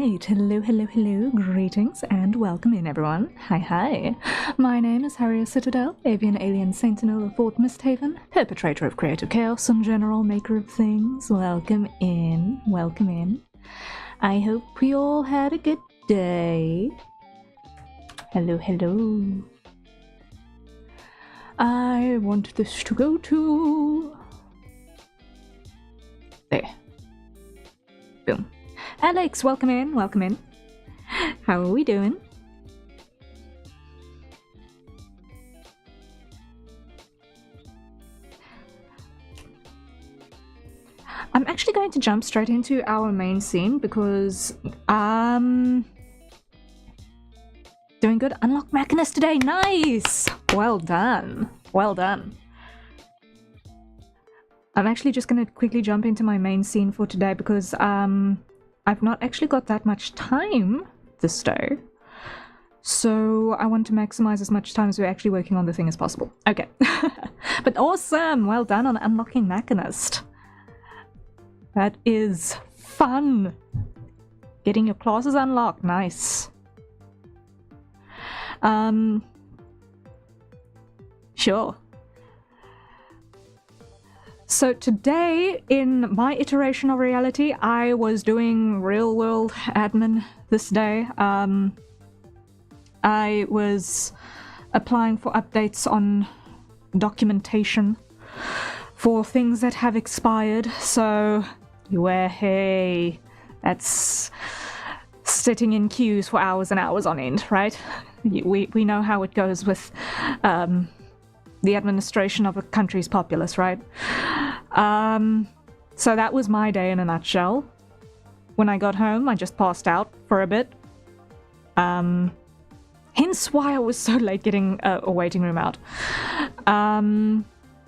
Right, hello, greetings and welcome in everyone. Hi. My name is Harrier Citadel, avian alien sentinel of Fort Mystehaven, perpetrator of creative chaos and general maker of things. Welcome in. I hope we all had a good day. Hello. I want this to go to... there. Boom. Alex, welcome in. How are we doing? I'm actually going to jump straight into our main scene because doing good. Unlock Machinist today. Nice. Well done. I'm actually just going to quickly jump into my main scene for today because I've not actually got that much time this day. So I want to maximize as much time as we're actually working on the thing as possible. Okay. But awesome. Well done on unlocking Machinist. That is fun. Getting your classes unlocked. Nice. Sure. So today, in my iteration of reality, I was doing real-world admin this day. I was applying for updates on documentation for things that have expired. So, hey, that's sitting in queues for hours and hours on end, right? We know how it goes with the administration of a country's populace, right? So that was my day in a nutshell. When I got home, I just passed out for a bit. Hence why I was so late getting a waiting room out.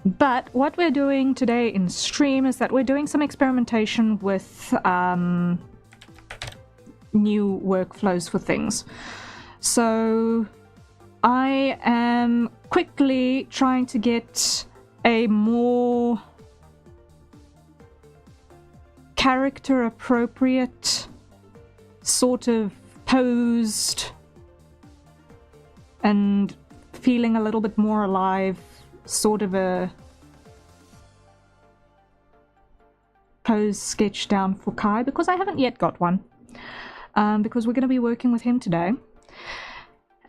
But what we're doing today in stream is that we're doing some experimentation with new workflows for things. So I am quickly trying to get a more character appropriate, sort of posed and feeling a little bit more alive, sort of a pose sketch down for Kai, because I haven't yet got one, because we're going to be working with him today.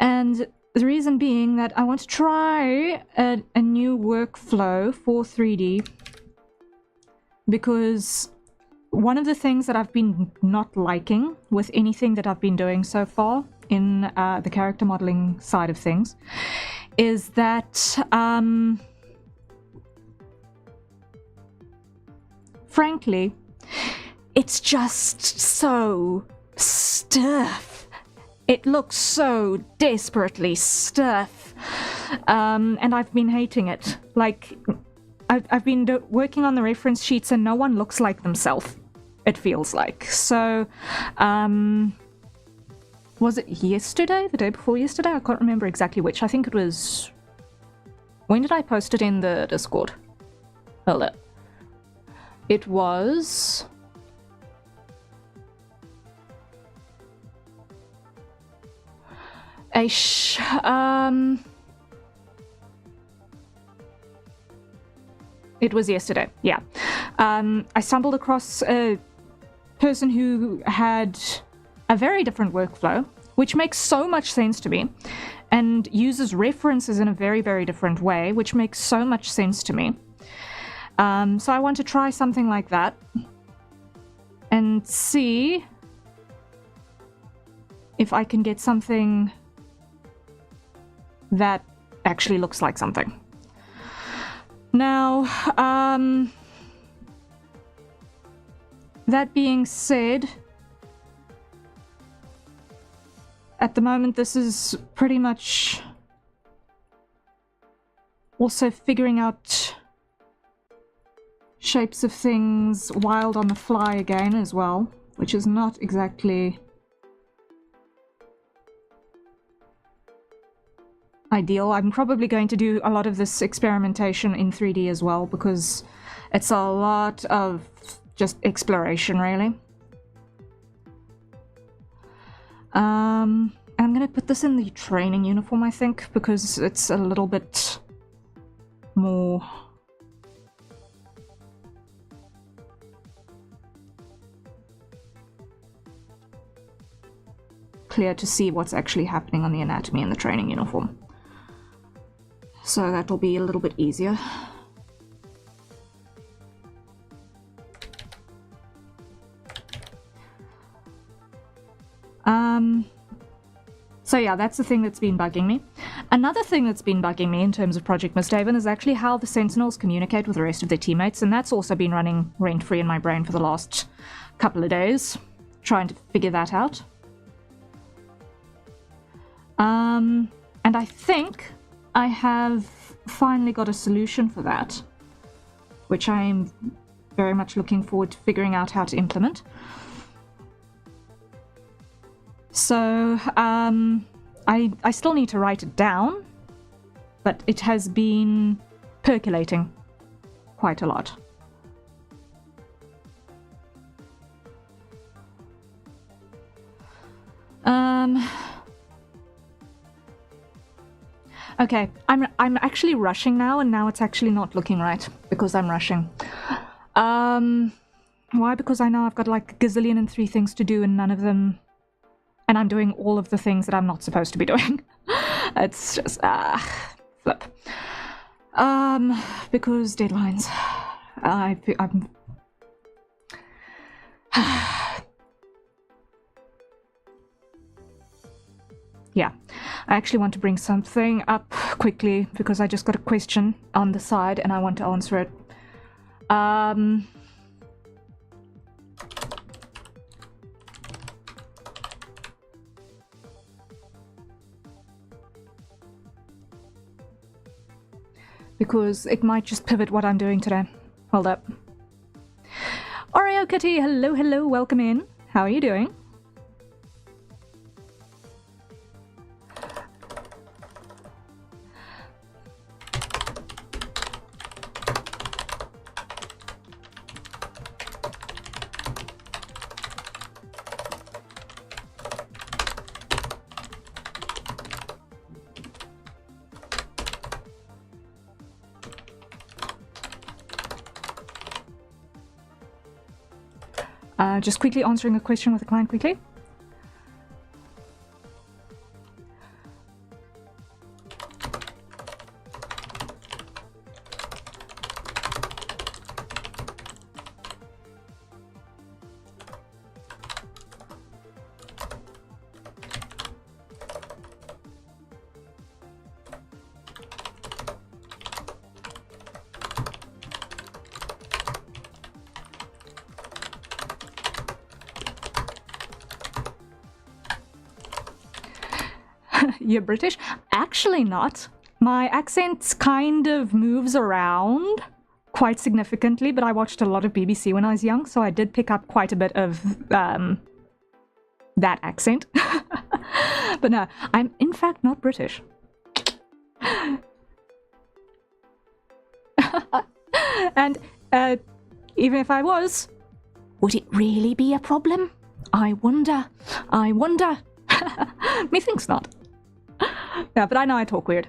And the reason being that I want to try a new workflow for 3D, because one of the things that I've been not liking with anything that I've been doing so far in the character modeling side of things is that frankly, it's just so stiff. It looks so desperately stiff, and I've been hating it. Like, I've been working on the reference sheets and no one looks like themselves, it feels like. So, was it yesterday? The day before yesterday? I can't remember exactly which. I think it was... when did I post it in the Discord? Hold up. It was... it was yesterday, yeah. I stumbled across a person who had a very different workflow, which makes so much sense to me, and uses references in a very, very different way, which makes so much sense to me. So I want to try something like that and see if I can get something that actually looks like something. Now, that being said, at the moment this is pretty much also figuring out shapes of things wild on the fly again as well, which is not exactly ideal. I'm probably going to do a lot of this experimentation in 3D as well, because it's a lot of just exploration, really. I'm gonna put this in the training uniform, I think, because it's a little bit more clear to see what's actually happening on the anatomy in the training uniform. So that'll be a little bit easier. So yeah, that's the thing that's been bugging me. Another thing that's been bugging me in terms of Project Mystehaven is actually how the Sentinels communicate with the rest of their teammates, and that's also been running rent-free in my brain for the last couple of days, trying to figure that out. And I think I have finally got a solution for that, which I'm very much looking forward to figuring out how to implement. So, I still need to write it down, but it has been percolating quite a lot. Okay, I'm actually rushing now, and now it's actually not looking right because I'm rushing. Why? Because I know I've got like a gazillion and 3 things to do, and none of them. And I'm doing all of the things that I'm not supposed to be doing. It's just, flip. Because deadlines. I'm... Yeah, I actually want to bring something up quickly because I just got a question on the side and I want to answer it. Because it might just pivot what I'm doing today. Hold up. Oreo Kitty, hello, hello, welcome in. How are you doing? Just quickly answering a question with a client quickly. You're British? Actually not. My accent kind of moves around quite significantly, but I watched a lot of BBC when I was young, so I did pick up quite a bit of that accent. But no, I'm in fact not British. And even if I was, would it really be a problem? I wonder. Methinks not. Yeah, but I know I talk weird.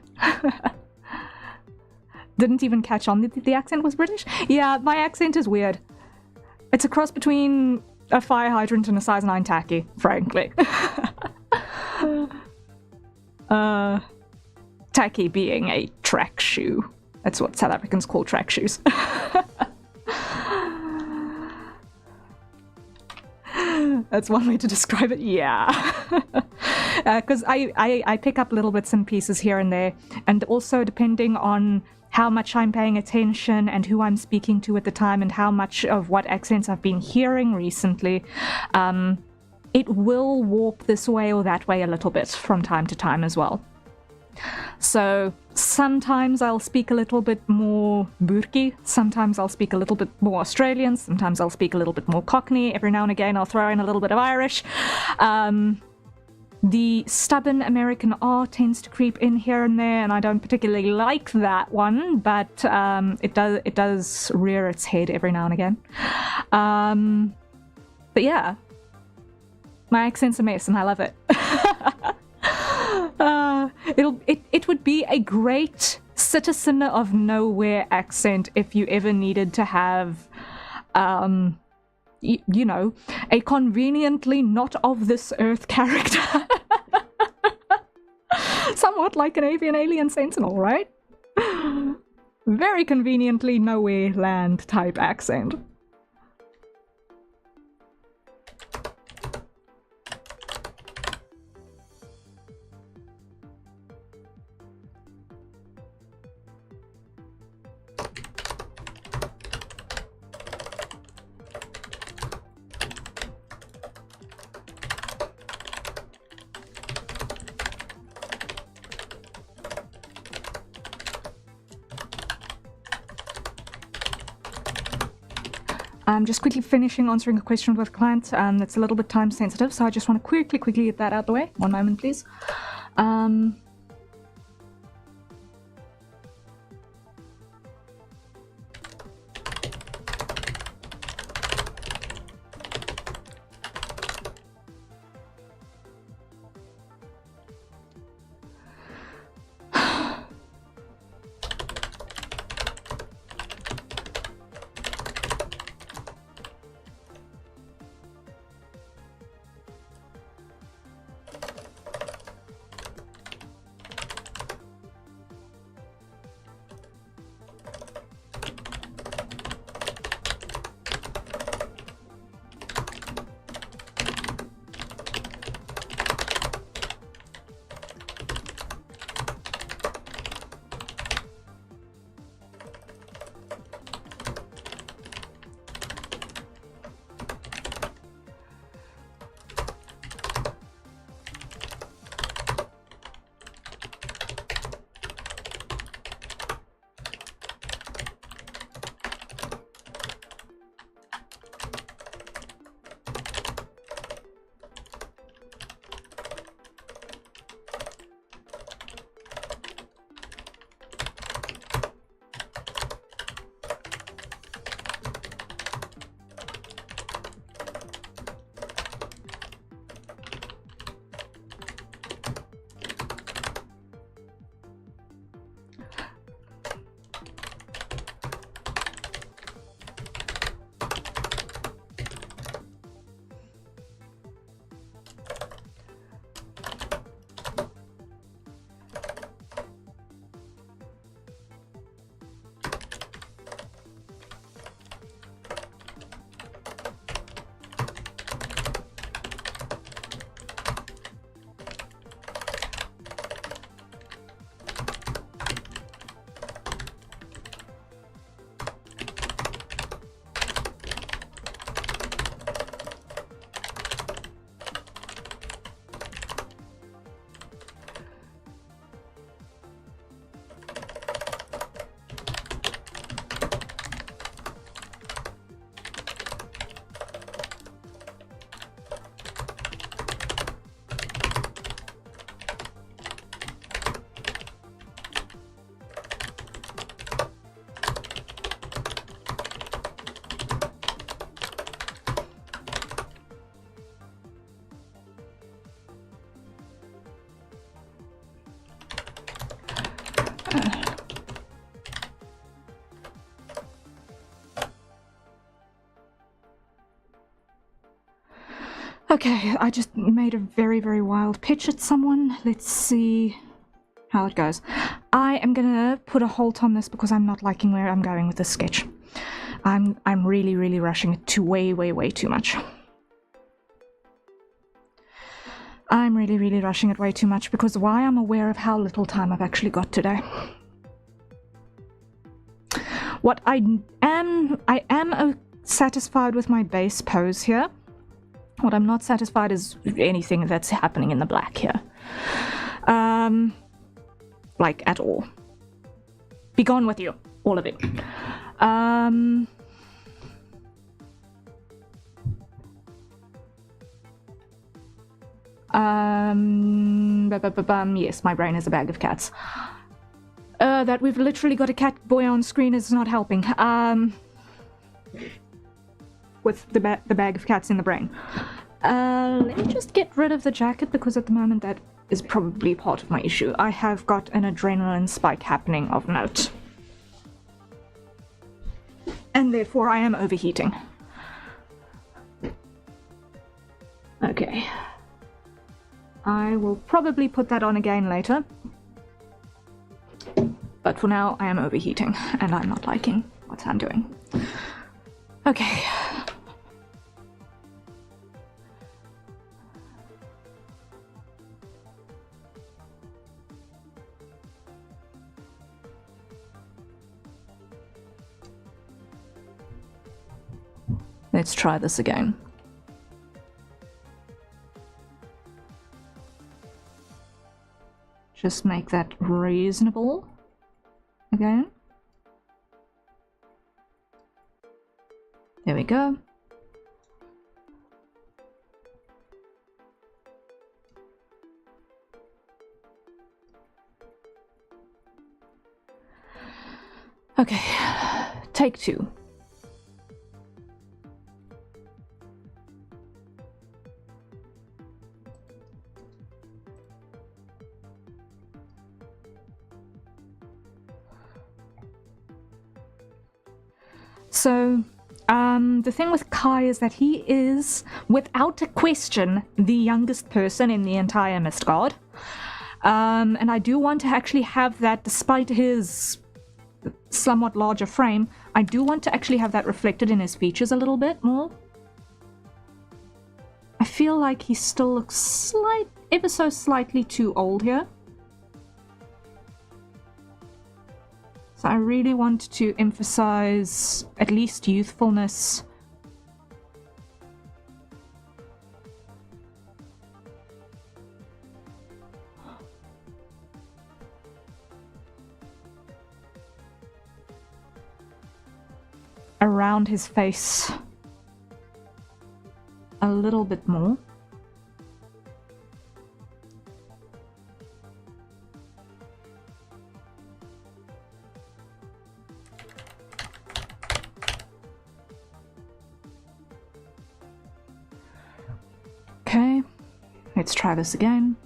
Didn't even catch on that the accent was British. Yeah, my accent is weird. It's a cross between a fire hydrant and a size 9 tacky, frankly. Tacky being a track shoe. That's what South Africans call track shoes. That's one way to describe it, yeah. Because I pick up little bits and pieces here and there, and also depending on how much I'm paying attention and who I'm speaking to at the time and how much of what accents I've been hearing recently, it will warp this way or that way a little bit from time to time as well. So sometimes I'll speak a little bit more Burki, sometimes I'll speak a little bit more Australian, sometimes I'll speak a little bit more Cockney, every now and again I'll throw in a little bit of Irish. The stubborn American R tends to creep in here and there, and I don't particularly like that one, but it does rear its head every now and again. But yeah. My accent's a mess and I love it. It would be a great citizen of nowhere accent if you ever needed to have, you know, a conveniently not of this earth character. Somewhat like an avian alien sentinel, right? Very conveniently nowhere land type accent. I'm just quickly finishing answering a question with a client that's a little bit time sensitive, so I just want to quickly get that out of the way. One moment, please. Okay, I just made a very, very wild pitch at someone. Let's see how it goes. I am gonna put a halt on this because I'm not liking where I'm going with this sketch. I'm really, really rushing it to way too much. I'm really, really rushing it way too much because why I'm aware of how little time I've actually got today. What I am satisfied with my base pose here. What I'm not satisfied is anything that's happening in the black here. Like, at all. Be gone with you. All of it. Yes, my brain is a bag of cats. That we've literally got a cat boy on screen is not helping. With the bag of cats in the brain. Let me just get rid of the jacket because at the moment that is probably part of my issue. I have got an adrenaline spike happening of note. And therefore I am overheating. Okay. I will probably put that on again later. But for now I am overheating and I'm not liking what I'm doing. Okay. Let's try this again. Just make that reasonable again. There we go. Okay, take two. So, the thing with Kai is that he is, without a question, the youngest person in the entire Mistgard. And I do want to actually have that, despite his somewhat larger frame, I do want to actually have that reflected in his features a little bit more. I feel like he still looks ever so slightly too old here. So I really want to emphasize at least youthfulness. Around his face a little bit more. Okay, let's try this again.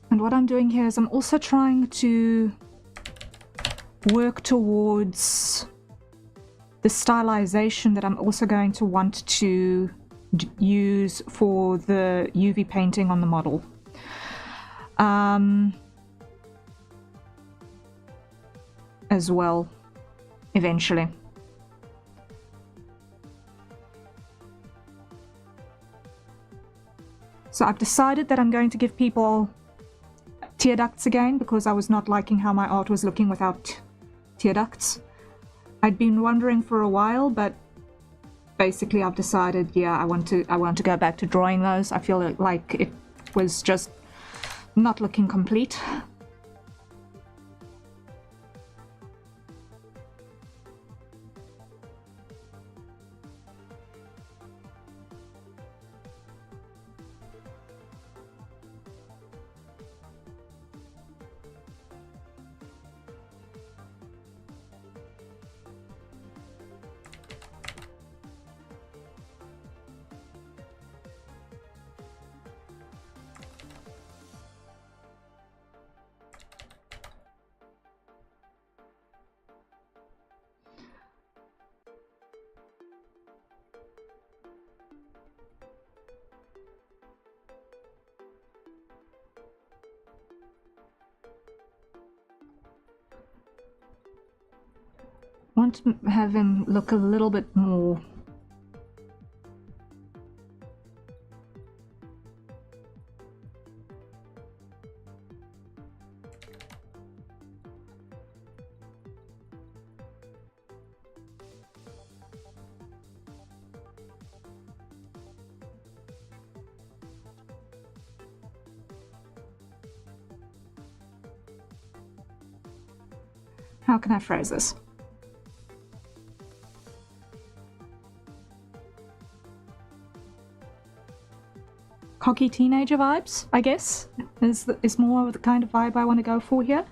And what I'm doing here is I'm also trying to work towards the stylization that I'm also going to want to use for the UV painting on the model. As well, eventually. So I've decided that I'm going to give people tear ducts again, because I was not liking how my art was looking without tear ducts. I'd been wondering for a while, but basically I've decided, yeah, I want to go back to drawing those. I feel like it was just not looking complete. Want to have him look a little bit more How can I phrase this? Cocky teenager vibes, I guess, is more of the kind of vibe I want to go for here.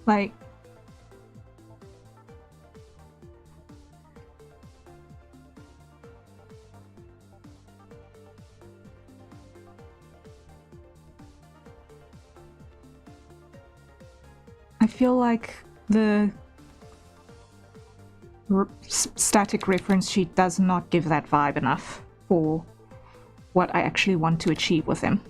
Like, I feel like the static reference sheet does not give that vibe enough for what I actually want to achieve with him.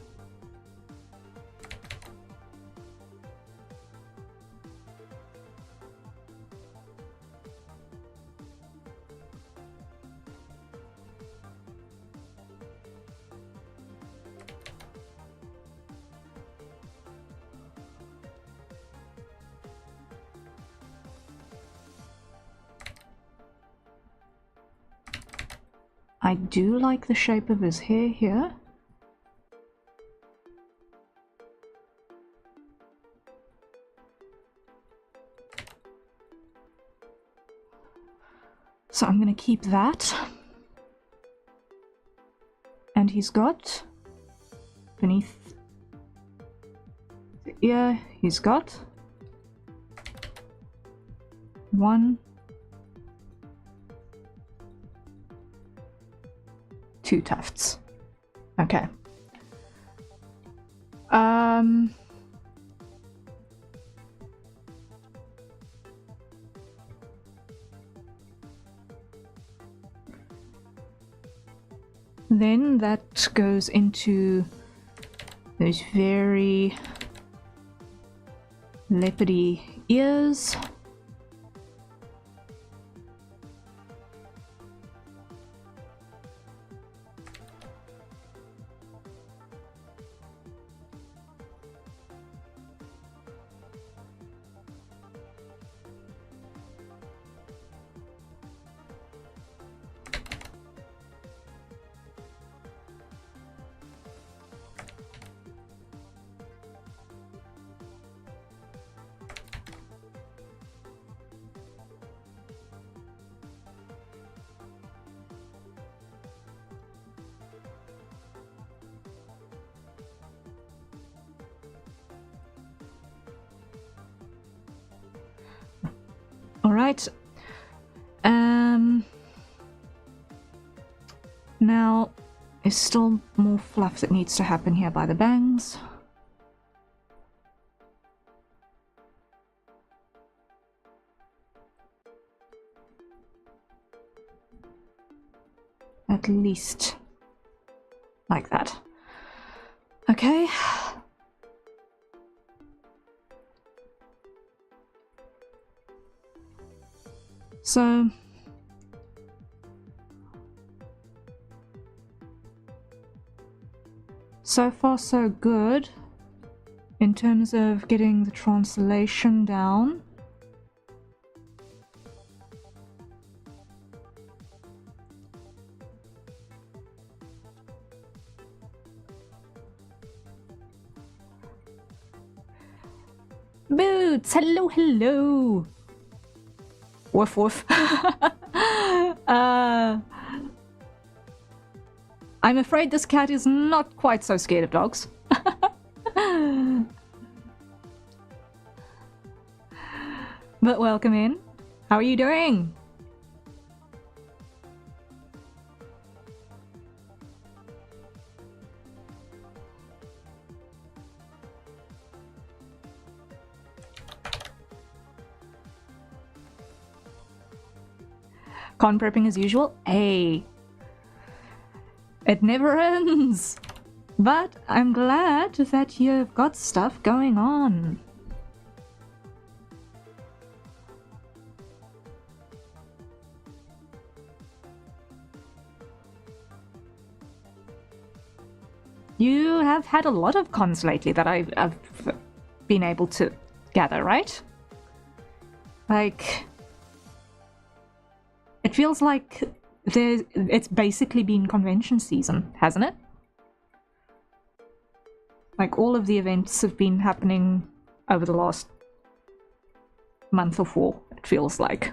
I do like the shape of his hair here. So I'm going to keep that. And he's got, beneath the ear, he's got 1, 2 tufts. Okay. Then that goes into those very leopardy ears. All right. Now, there's still more fluff that needs to happen here by the bangs. At least like that. Okay. So far so good in terms of getting the translation down. Boots, hello, hello. Woof woof. I'm afraid this cat is not quite so scared of dogs. But welcome in. How are you doing? Con prepping as usual? Hey. It never ends. But I'm glad that you've got stuff going on. You have had a lot of cons lately that I've been able to gather, right? Like, it feels like it's basically been convention season, hasn't it? Like, all of the events have been happening over the last month or 4, it feels like.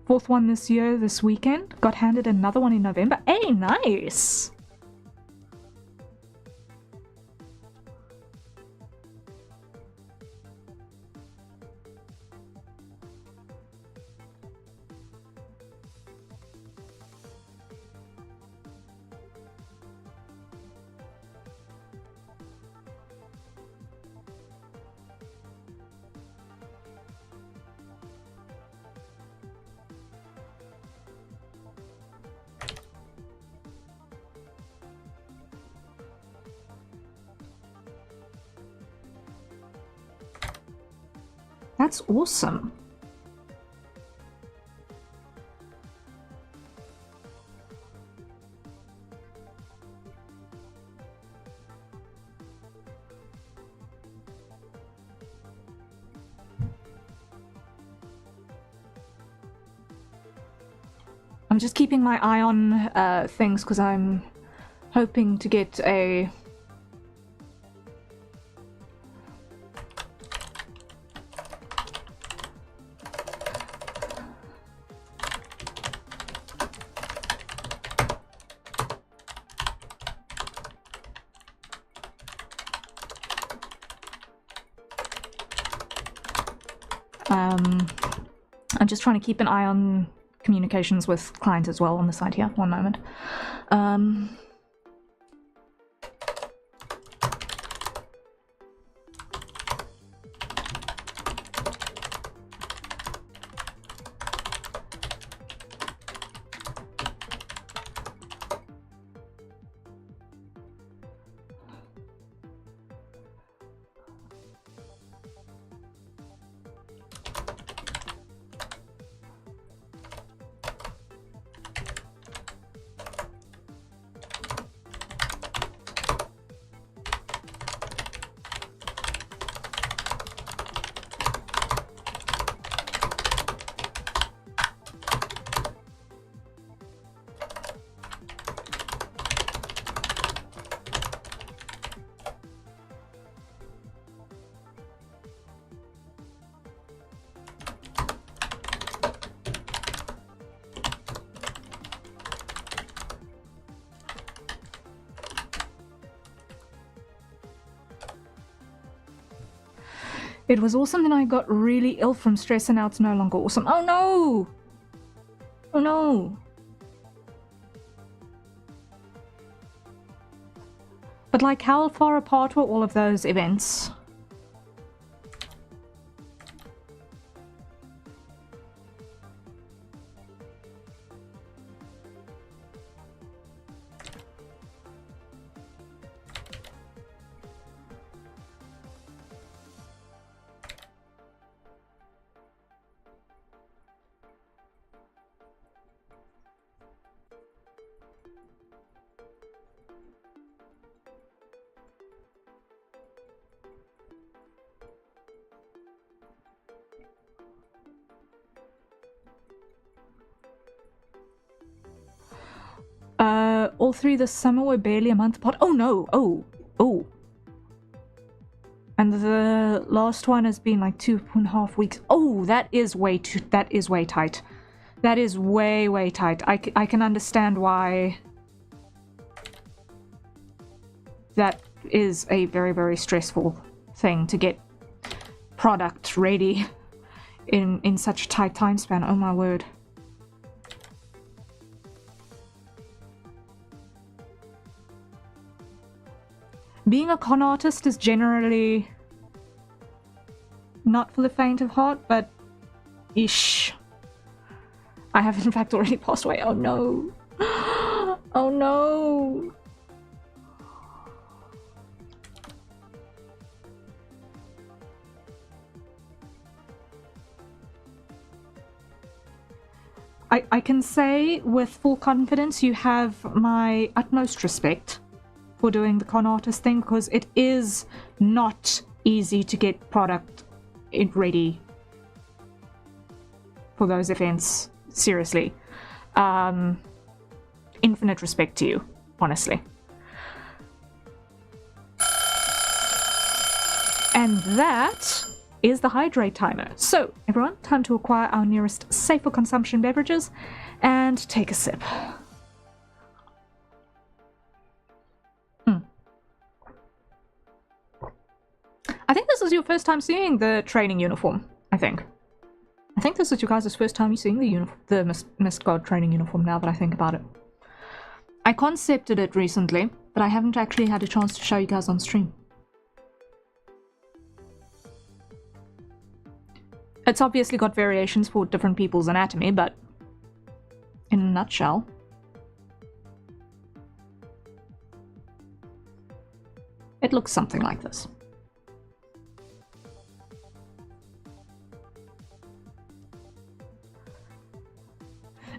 Fourth one this year, this weekend. Got handed another one in November. Hey, nice! That's awesome. I'm just keeping my eye on things because I'm hoping to get a... I'm just trying to keep an eye on communications with clients as well on the side here. One moment. It was awesome, then I got really ill from stress and now it's no longer awesome. Oh no! Oh no! But like, how far apart were all of those events? All through the summer were barely a month apart. Oh no! Oh. And the last one has been like 2.5 weeks. Oh, that is way tight. That is way tight. I can understand why that is a very stressful thing to get product ready in such a tight time span. Oh my word. Being a con artist is generally not for the faint of heart, but ish. I have in fact already passed away. Oh no. Oh no. I can say with full confidence you have my utmost respect for doing the con artist thing, because it is not easy to get product ready for those events. Seriously. Infinite respect to you, honestly. And that is the hydrate timer. So, everyone, time to acquire our nearest safe for consumption beverages and take a sip. I think this is your first time seeing the training uniform, I think this is you guys' first time seeing the Mist God training uniform, now that I think about it. I concepted it recently, but I haven't actually had a chance to show you guys on stream. It's obviously got variations for different people's anatomy, but in a nutshell. It looks something like this.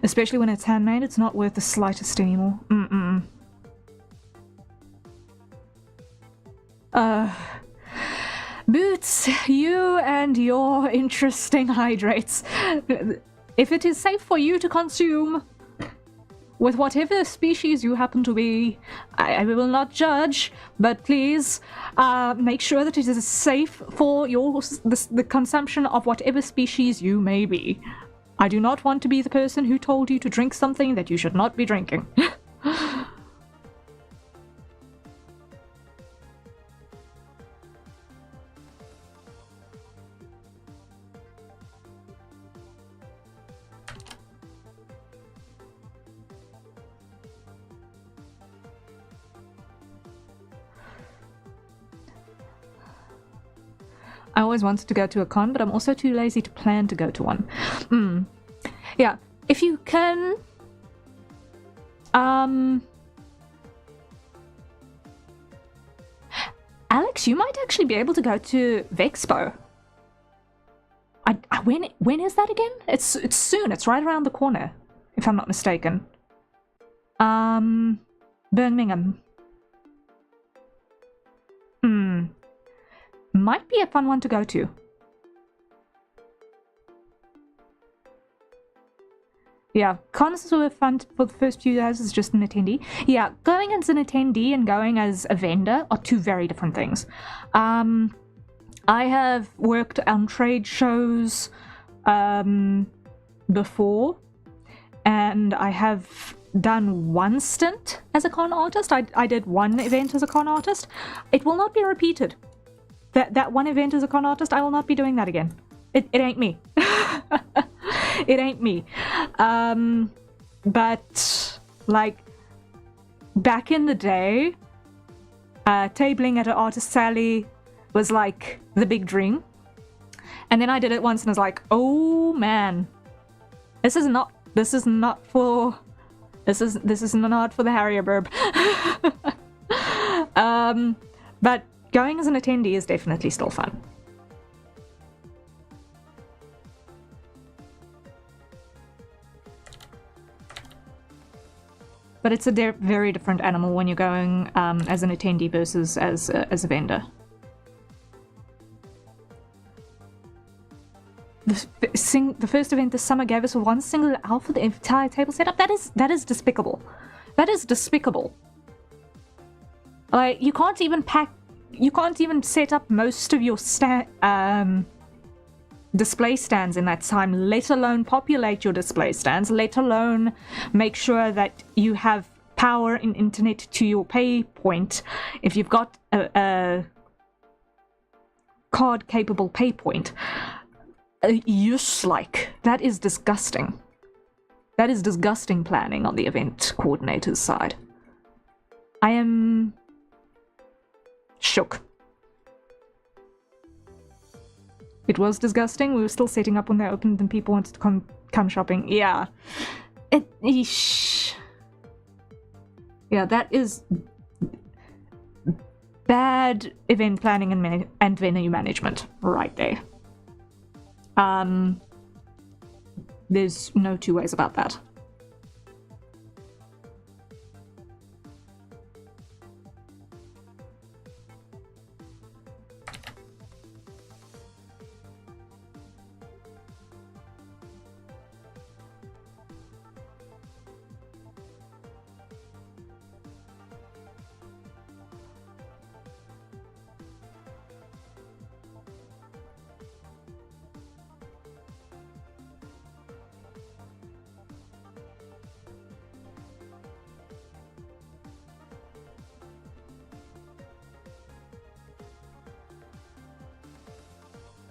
Especially when it's handmade, it's not worth the slightest anymore. Boots, you and your interesting hydrates. If it is safe for you to consume, with whatever species you happen to be, I will not judge, but please make sure that it is safe for the consumption of whatever species you may be. I do not want to be the person who told you to drink something that you should not be drinking. I always wanted to go to a con, but I'm also too lazy to plan to go to one. Yeah, if you can... Alex, you might actually be able to go to Vexpo. When is that again? It's soon. It's right around the corner, if I'm not mistaken. Birmingham. Might be a fun one to go to. Yeah, cons were fun for the first few days as just an attendee. Yeah, going as an attendee and going as a vendor are two very different things. I have worked on trade shows before, and I have done one stint as a con artist. I did one event as a con artist. It will not be repeated. That one event as a con artist, I will not be doing that again. It ain't me. It ain't me. But like back in the day, tabling at an artist alley was like the big dream. And then I did it once and I was like, oh man, this is not for the Harrier burb. But going as an attendee is definitely still fun. But it's a very different animal when you're going as an attendee versus as a vendor. The first event this summer gave us one single owl for the entire table setup. That is despicable. That is despicable. Like, you can't even set up most of your display stands in that time, let alone populate your display stands, let alone make sure that you have power and internet to your pay point. If you've got a card capable pay point, like that is disgusting. That is disgusting planning on the event coordinator's side. I am shook. It was disgusting. We were still setting up when they opened and people wanted to come shopping. Yeah. Yeah, that is bad event planning and venue management right there. There's no two ways about that.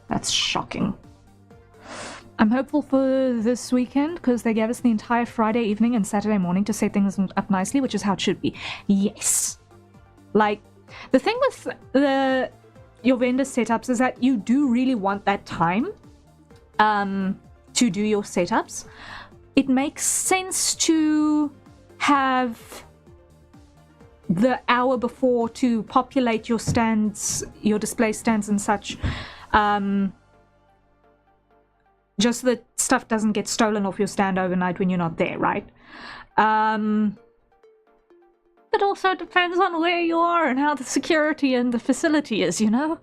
That's shocking. I'm hopeful for this weekend because they gave us the entire Friday evening and Saturday morning to set things up nicely, which is how it should be. Yes. Like, the thing with your vendor setups is that you do really want that time to do your setups. It makes sense to have the hour before to populate your stands, your display stands and such, just so that stuff doesn't get stolen off your stand overnight when you're not there, right? It also depends on where you are and how the security in the facility is, you know?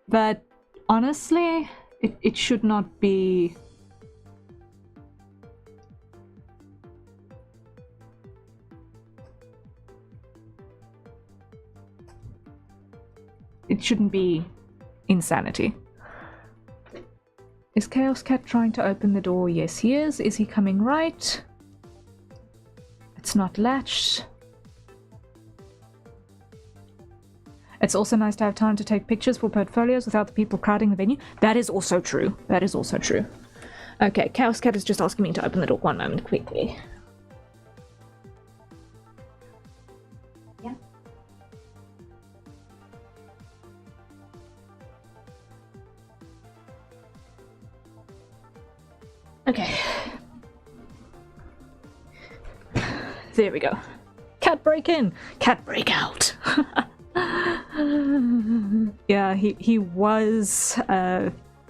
But honestly, it should not be... It shouldn't be insanity. Is Chaos Cat trying to open the door? Yes, he is. Is he coming right? It's not latched. It's also nice to have time to take pictures for portfolios without the people crowding the venue. That is also true. That is also true. Okay, Chaos Cat is just asking me to open the door. One moment, quickly. Okay. There we go. Cat break in! Cat break out! Yeah, he was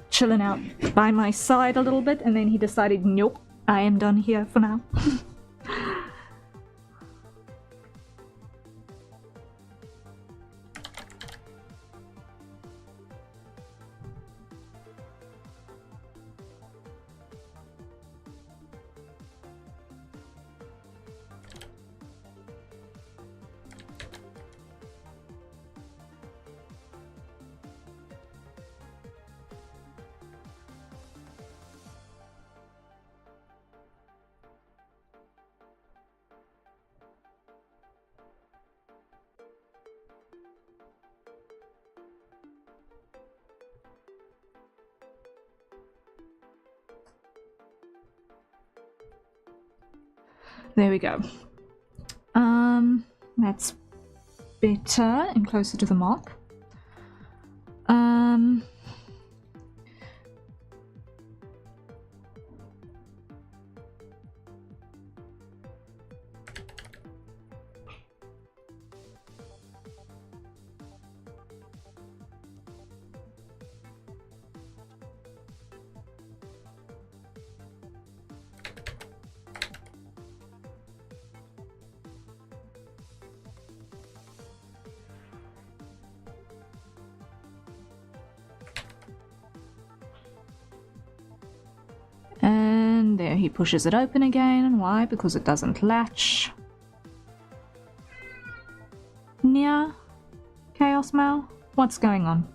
chilling out by my side a little bit, and then he decided, nope, I am done here for now. There we go. That's better and closer to the mark. And there he pushes it open again. And why? Because it doesn't latch. Nya? Chaos Mal? What's going on?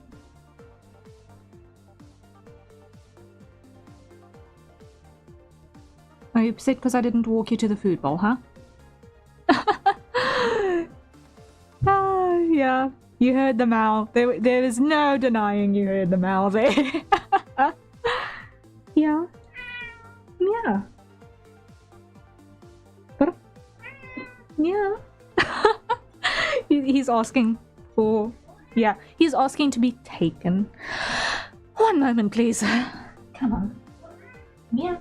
Are you upset because I didn't walk you to the food bowl, huh? Yeah. You heard the Mal. There is no denying you heard the Mal there. Yeah. Yeah. But yeah. He's asking for... Yeah, he's asking to be taken. One moment, please. Come on. Yeah.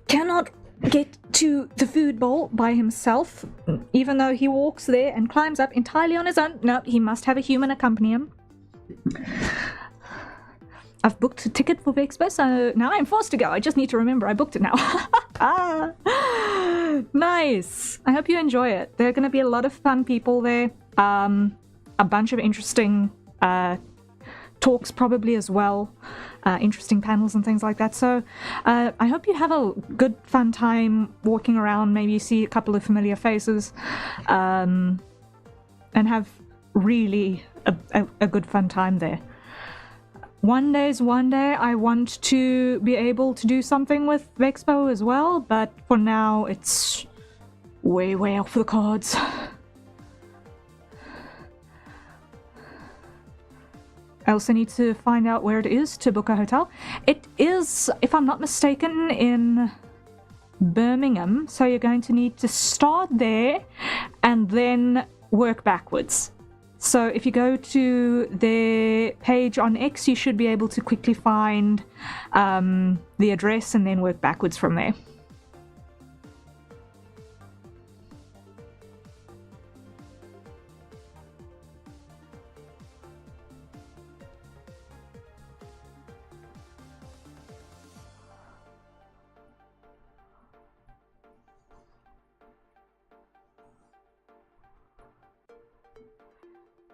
Cannot get to the food bowl by himself, even though he walks there and climbs up entirely on his own. No, he must have a human accompany him. I've booked a ticket for Vexpo, so now I'm forced to go. I just need to remember I booked it now. Nice! I hope you enjoy it. There are going to be a lot of fun people there. A bunch of interesting talks probably as well. Interesting panels and things like that. So I hope you have a good, fun time walking around. Maybe you see a couple of familiar faces. And have really a good, fun time there. One day I want to be able to do something with Vexpo as well, but for now it's way off the cards. I also need to find out where it is to book a hotel. It is, if I'm not mistaken, in Birmingham, so you're going to need to start there and then work backwards. So if you go to their page on X, you should be able to quickly find the address and then work backwards from there.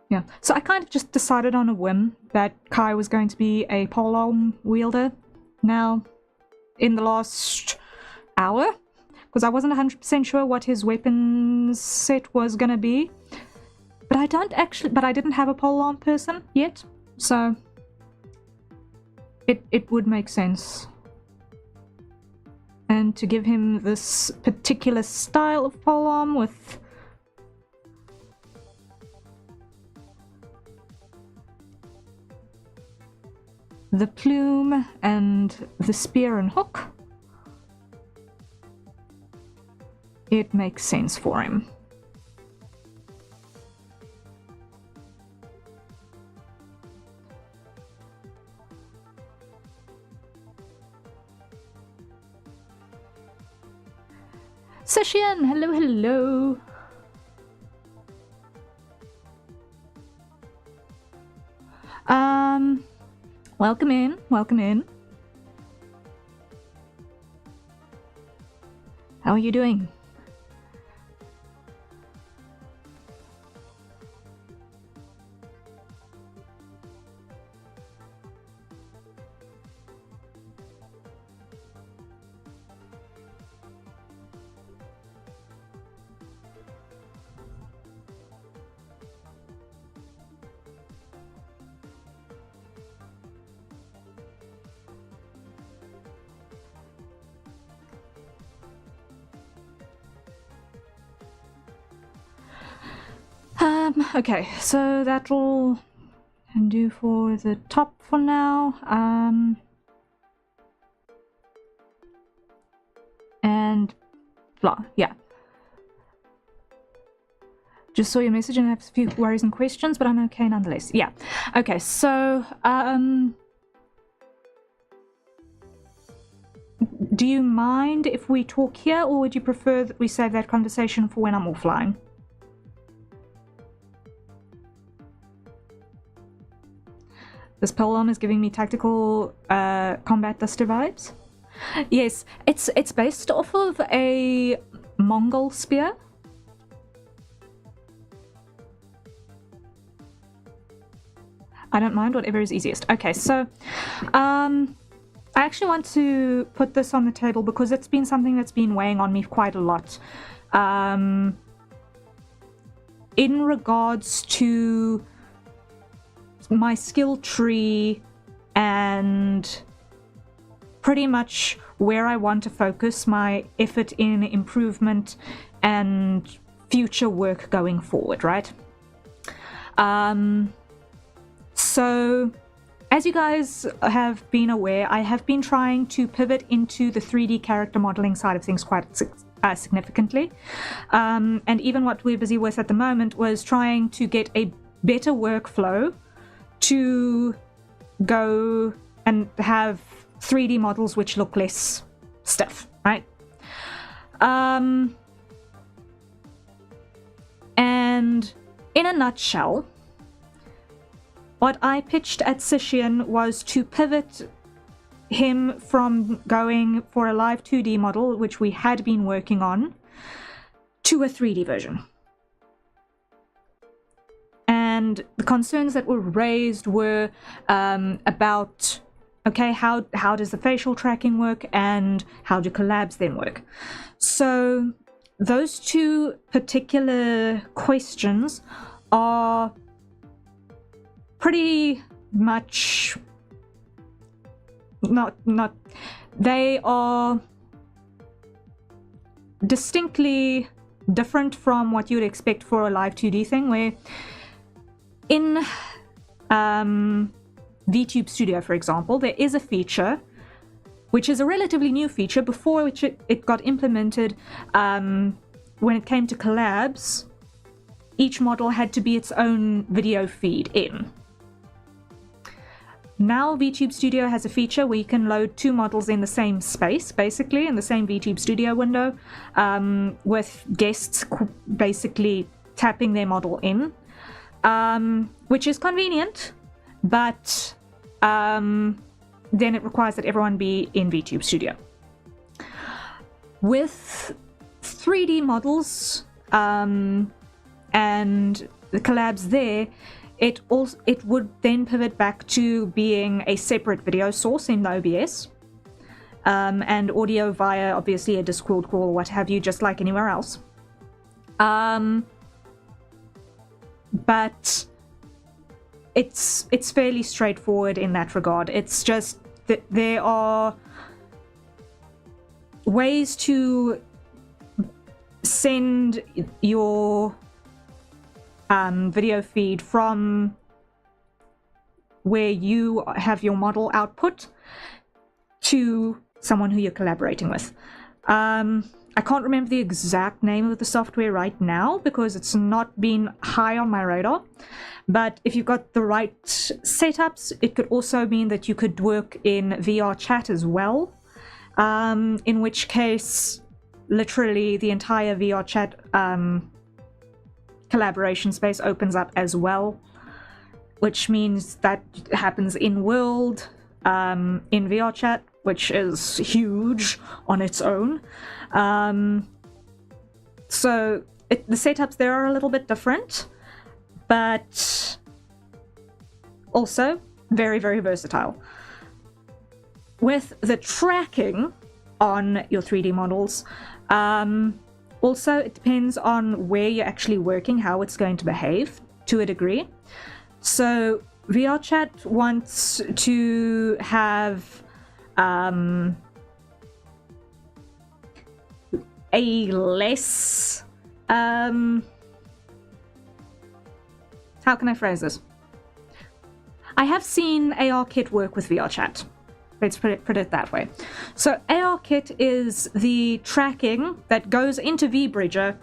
Yeah, so I kind of just decided on a whim that Kai was going to be a polearm wielder now in the last hour, because I wasn't 100% sure what his weapons set was going to be. But I didn't have a polearm person yet, so it would make sense. And to give him this particular style of polearm with the plume and the spear and hook, it makes sense for him. Session, hello. Welcome in. How are you doing? Okay, so that'll do for the top for now. And blah, yeah. Just saw your message and I have a few worries and questions, but I'm okay nonetheless. Yeah. Okay, so do you mind if we talk here, or would you prefer that we save that conversation for when I'm offline? This polearm is giving me tactical combat duster vibes. Yes, it's based off of a Mongol spear. I don't mind, whatever is easiest. Okay, so I actually want to put this on the table because it's been something that's been weighing on me quite a lot. In regards to my skill tree and pretty much where I want to focus my effort in improvement and future work going forward, right? So as you guys have been aware, I have been trying to pivot into the 3D character modeling side of things quite significantly. And even what we're busy with at the moment was trying to get a better workflow to go and have 3D models which look less stiff, right? And in a nutshell, what I pitched at Sishian was to pivot him from going for a live 2D model, which we had been working on, to a 3D version. And the concerns that were raised were about, okay, how does the facial tracking work and how do collabs then work? So those two particular questions are pretty much not they are distinctly different from what you'd expect for a live 2D thing, where in VTube Studio, for example, there is a feature which is a relatively new feature before which it got implemented. When it came to collabs, each model had to be its own video feed in. Now VTube Studio has a feature where you can load two models in the same space, basically, in the same VTube Studio window, with guests basically tapping their model in, which is convenient, but then it requires that everyone be in VTube Studio. With 3D models and the collabs there, it would then pivot back to being a separate video source in the OBS, and audio via obviously a Discord call or what have you, just like anywhere else. But it's fairly straightforward in that regard. It's just that there are ways to send your video feed from where you have your model output to someone who you're collaborating with. I can't remember the exact name of the software right now because it's not been high on my radar, but if you've got the right setups, it could also mean that you could work in VR chat as well, in which case literally the entire VR chat collaboration space opens up as well, which means that happens in world, in VR chat, which is huge on its own. So the setups there are a little bit different, but also very, very versatile. With the tracking on your 3D models, also it depends on where you're actually working, how it's going to behave to a degree. So VRChat wants to have a less how can I phrase this? I have seen ARKit work with VRChat. Let's put it that way. So ARKit is the tracking that goes into VBridger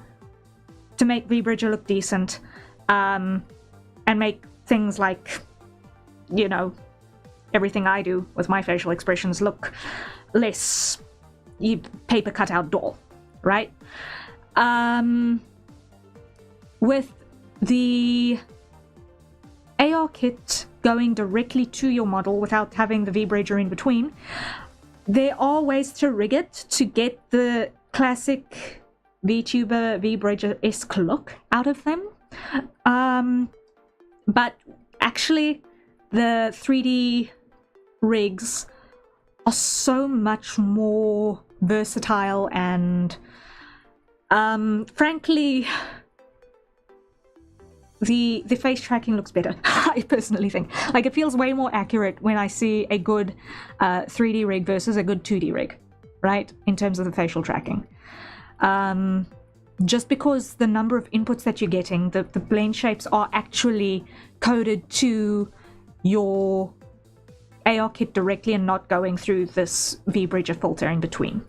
to make VBridger look decent, and make things like, you know, everything I do with my facial expressions look less paper cutout doll, right? With the ARKit going directly to your model without having the VBridger in between, there are ways to rig it to get the classic VTuber VBridger-esque look out of them. But actually, the 3D rigs are so much more versatile and, frankly, the face tracking looks better. I personally think. Like, it feels way more accurate when I see a good 3D rig versus a good 2D rig, right? In terms of the facial tracking. Just because the number of inputs that you're getting, the blend shapes are actually coded to your ARKit directly and not going through this VBridger filter in between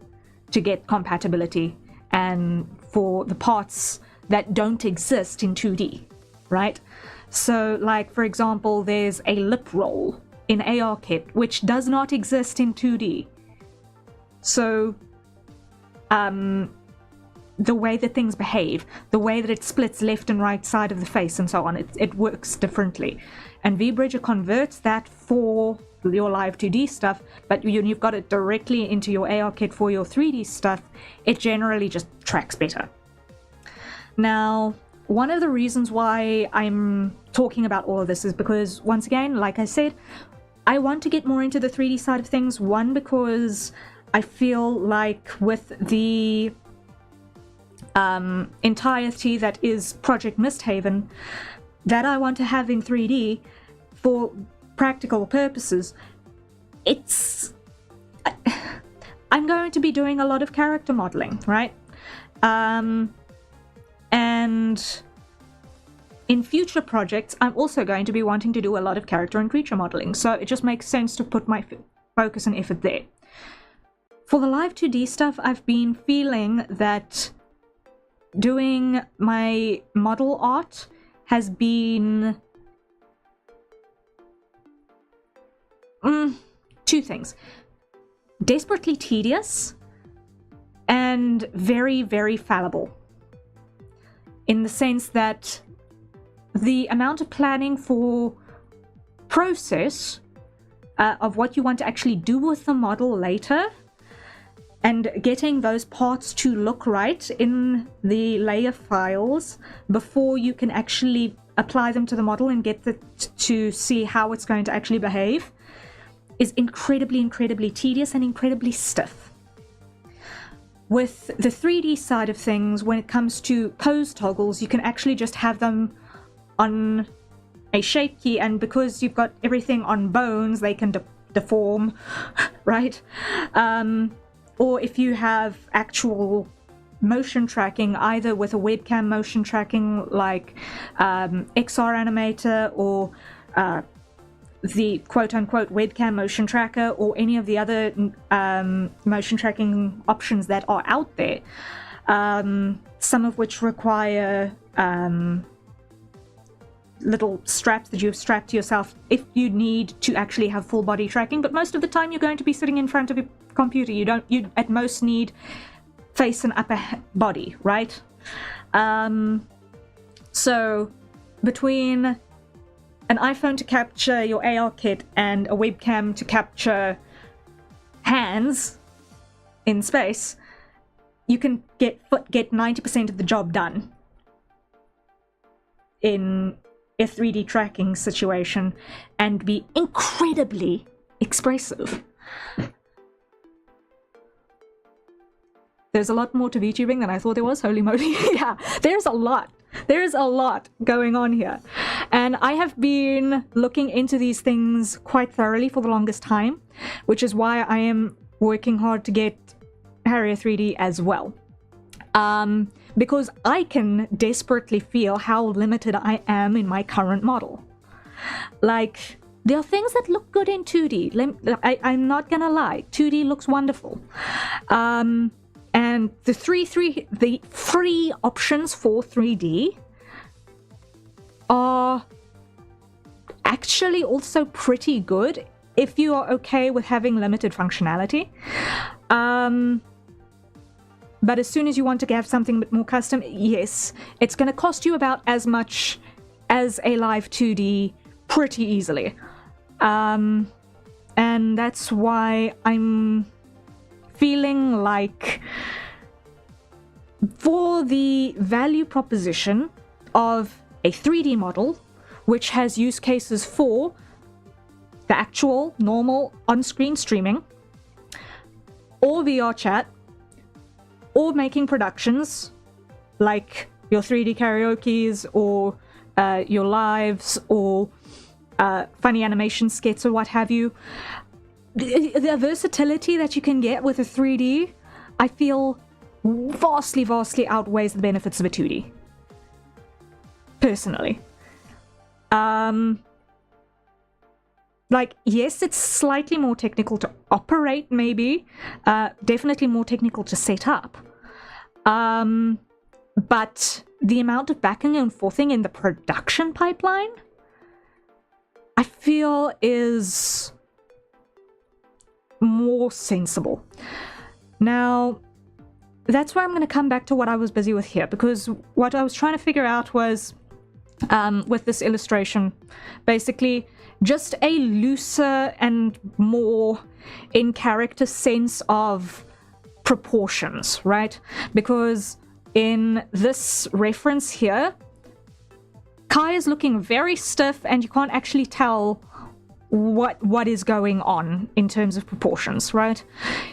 to get compatibility and for the parts that don't exist in 2D. Right? So, like, for example, there's a lip roll in ARKit, which does not exist in 2D. So, the way that things behave, the way that it splits left and right side of the face and so on, it works differently. And VBridger converts that for your live 2D stuff, but you've got it directly into your AR kit for your 3D stuff, it generally just tracks better. Now, one of the reasons why I'm talking about all of this is because, once again, like I said, I want to get more into the 3D side of things. One, because I feel like with the entirety that is Project Mystehaven, that I want to have in 3D for practical purposes, I'm going to be doing a lot of character modeling, right? And in future projects, I'm also going to be wanting to do a lot of character and creature modeling, so it just makes sense to put my focus and effort there. For the live 2D stuff, I've been feeling that doing my model art has been two things: desperately tedious and very, very fallible, in the sense that the amount of planning for process of what you want to actually do with the model later, and getting those parts to look right in the layer files before you can actually apply them to the model and get to see how it's going to actually behave, is incredibly, incredibly tedious and incredibly stiff. With the 3D side of things, when it comes to pose toggles, you can actually just have them on a shape key, and because you've got everything on bones, they can deform, right? Or if you have actual motion tracking, either with a webcam motion tracking like XR Animator, or the quote-unquote webcam motion tracker, or any of the other motion tracking options that are out there, some of which require little straps that you've strapped to yourself if you need to actually have full body tracking, but most of the time you're going to be sitting in front of a computer. You at most need face and upper body, right? So between an iPhone to capture your AR kit and a webcam to capture hands in space, you can get 90% of the job done in a 3D tracking situation and be incredibly expressive. There's a lot more to VTubing than I thought there was. Holy moly. Yeah, there's a lot. There's a lot going on here. And I have been looking into these things quite thoroughly for the longest time, which is why I am working hard to get Harrier 3D as well. Because I can desperately feel how limited I am in my current model. Like, there are things that look good in 2D. I'm not gonna lie, 2D looks wonderful. And the free options for 3D are actually also pretty good if you are okay with having limited functionality. But as soon as you want to have something a bit more custom, yes, it's going to cost you about as much as a live 2D pretty easily. And that's why I'm feeling like, for the value proposition of a 3D model, which has use cases for the actual normal on-screen streaming, or VR chat, or making productions like your 3D karaokes, or your lives, or funny animation skits, or what have you, the versatility that you can get with a 3D, I feel vastly, vastly outweighs the benefits of a 2D. Personally. Like, yes, it's slightly more technical to operate, maybe. Definitely more technical to set up. But the amount of backing and forthing in the production pipeline, I feel, is more sensible. Now, that's where I'm going to come back to what I was busy with here, because what I was trying to figure out was, with this illustration, basically, just a looser and more in character sense of proportions, right? Because in this reference here, Kai is looking very stiff and you can't actually tell what is going on in terms of proportions, right?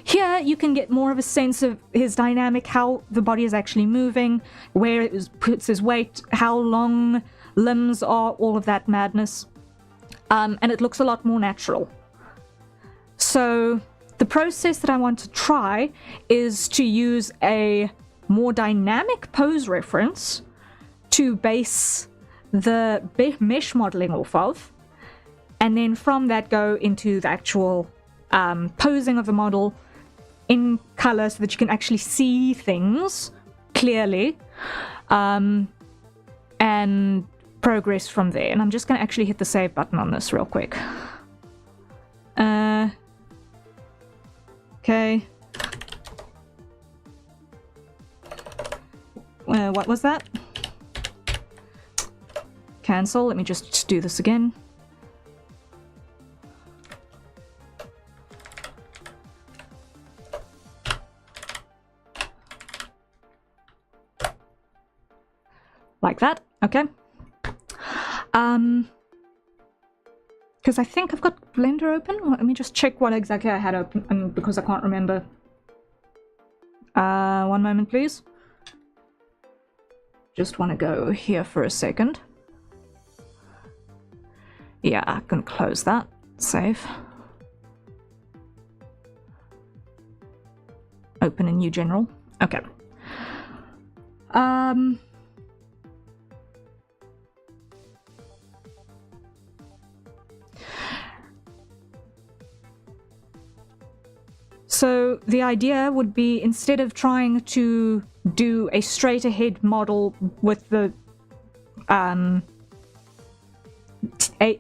Here you can get more of a sense of his dynamic, how the body is actually moving, where it puts his weight, how long limbs are, all of that madness. And it looks a lot more natural. So the process that I want to try is to use a more dynamic pose reference to base the mesh modeling off of, and then from that go into the actual posing of the model in color so that you can actually see things clearly, and progress from there. And I'm just going to actually hit the save button on this real quick. Okay. What was that? Cancel. Let me just do this again. Like that. Okay. Because I think I've got Blender open. Let me just check what exactly I had open, because I can't remember. One moment, please. Just want to go here for a second. Yeah, I can close that. Save. Open a new general. Okay. So the idea would be, instead of trying to do a straight ahead model with the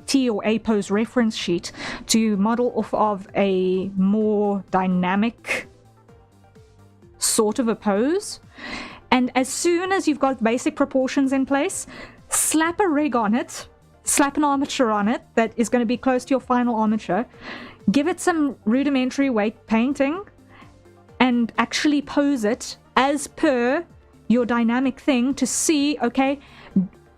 T or A pose reference sheet, to model off of a more dynamic sort of a pose. And as soon as you've got basic proportions in place, slap a rig on it, slap an armature on it that is going to be close to your final armature, give it some rudimentary weight painting, and actually pose it as per your dynamic thing to see, okay,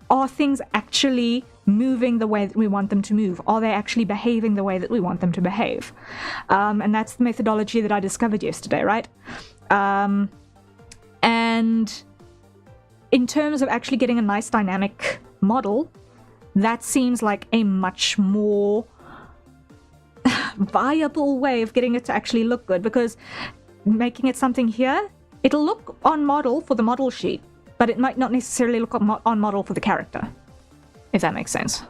are things actually moving the way that we want them to move? Are they actually behaving the way that we want them to behave? And that's the methodology that I discovered yesterday, right? And in terms of actually getting a nice dynamic model, that seems like a much more viable way of getting it to actually look good, because making it something here, it'll look on model for the model sheet, but it might not necessarily look on model for the character, if that makes sense.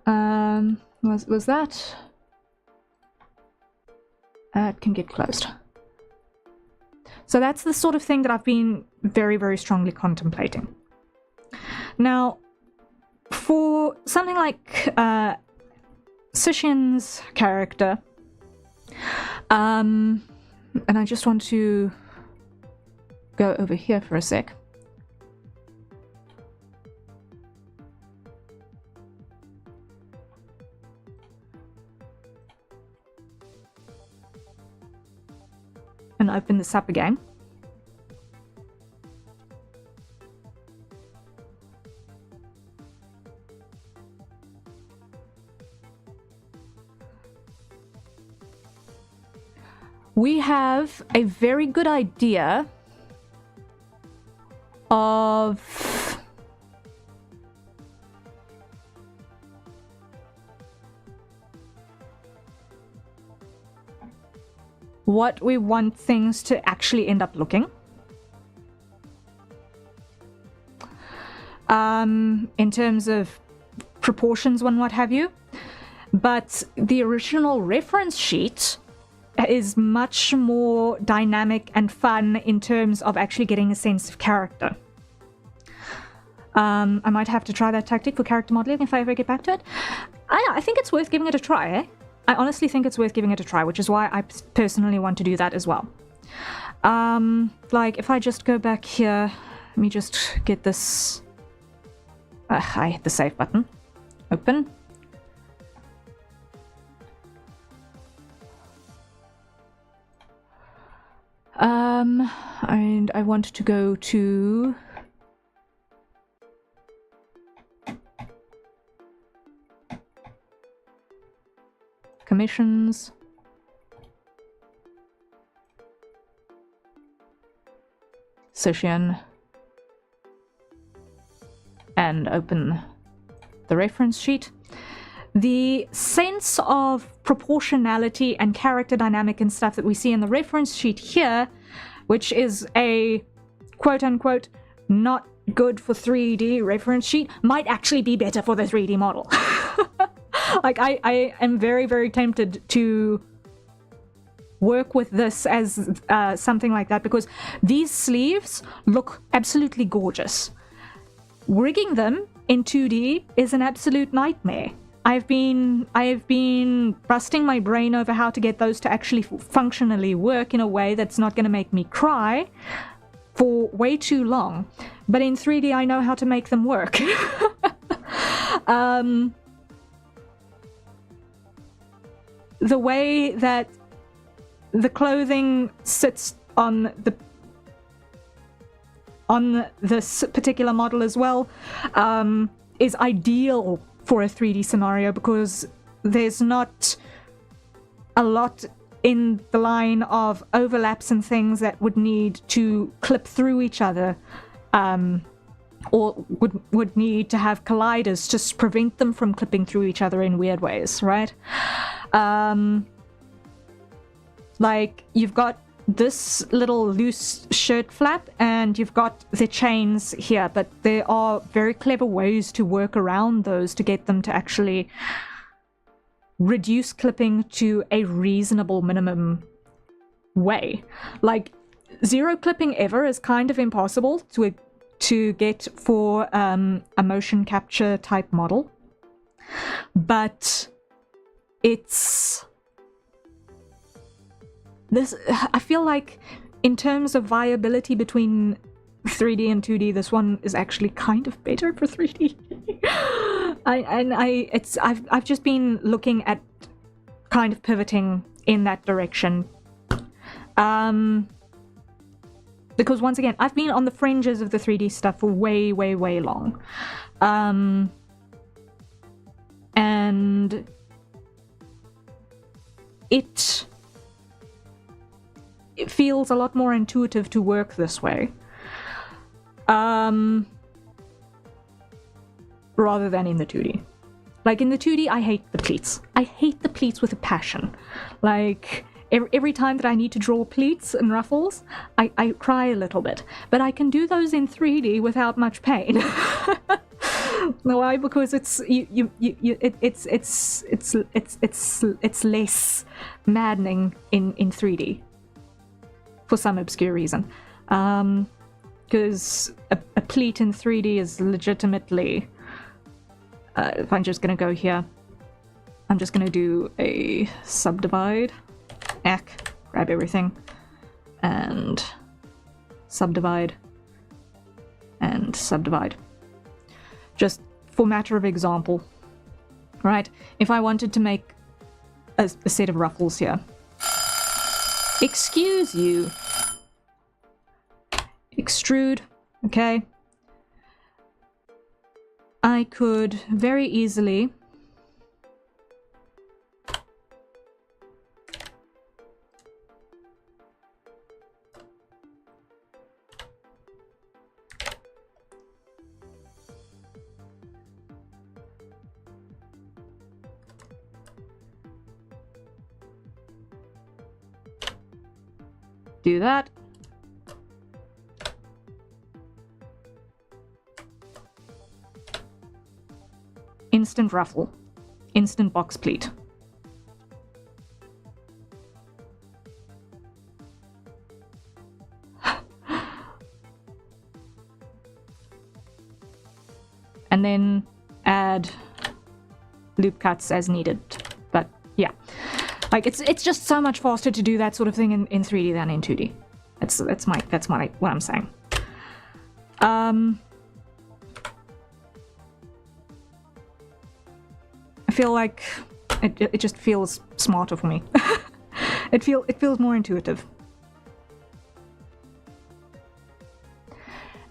Was that? It can get closed. So that's the sort of thing that I've been very, very strongly contemplating. Now, for something like Sishin's character, and I just want to go over here for a sec. And open this up again. We have a very good idea of what we want things to actually end up looking. In terms of proportions and what have you. But the original reference sheet is much more dynamic and fun in terms of actually getting a sense of character. I might have to try that tactic for character modeling if I ever get back to it. I think it's worth giving it a try, eh? I honestly think it's worth giving it a try, which is why I personally want to do that as well. Like, if I just go back here, let me just get this I hit the save button. Open. And I want to go to commissions. Session. And open the reference sheet. The sense of proportionality and character dynamic and stuff that we see in the reference sheet here, which is a quote-unquote not good for 3D reference sheet, might actually be better for the 3D model. Like, I am very, very tempted to work with this as something like that, because these sleeves look absolutely gorgeous. Rigging them in 2D is an absolute nightmare. I have been busting my brain over how to get those to actually functionally work in a way that's not going to make me cry for way too long. But in 3D, I know how to make them work. The way that the clothing sits on this particular model as well is ideal for a 3D scenario, because there's not a lot in the line of overlaps and things that would need to clip through each other, or would need to have colliders to prevent them from clipping through each other in weird ways, right? Like, you've got this little loose shirt flap and you've got the chains here, but there are very clever ways to work around those to get them to actually reduce clipping to a reasonable minimum way. Like, zero clipping ever is kind of impossible to get for a motion capture type model, but it's this, I feel like in terms of viability between 3D and 2D, this one is actually kind of better for 3D. I've just been looking at kind of pivoting in that direction. Because once again, I've been on the fringes of the 3D stuff for way, way, way long. And it feels a lot more intuitive to work this way. Rather than in the 2D. Like, in the 2D, I hate the pleats. I hate the pleats with a passion. Like, every time that I need to draw pleats and ruffles, I cry a little bit. But I can do those in 3D without much pain. Why? Because it's less maddening in 3D for some obscure reason. Because a pleat in 3D is legitimately, if I'm just gonna go here, I'm just gonna do a subdivide, grab everything, and subdivide, and subdivide. Just for matter of example, right? If I wanted to make a set of ruffles here, excuse you, extrude, okay? I could very easily do that. Instant ruffle. Instant box pleat. And then add loop cuts as needed. But yeah. Like, it's just so much faster to do that sort of thing in 3D than in 2D. That's what I'm saying. feel like it just feels smarter for me. It feels more intuitive.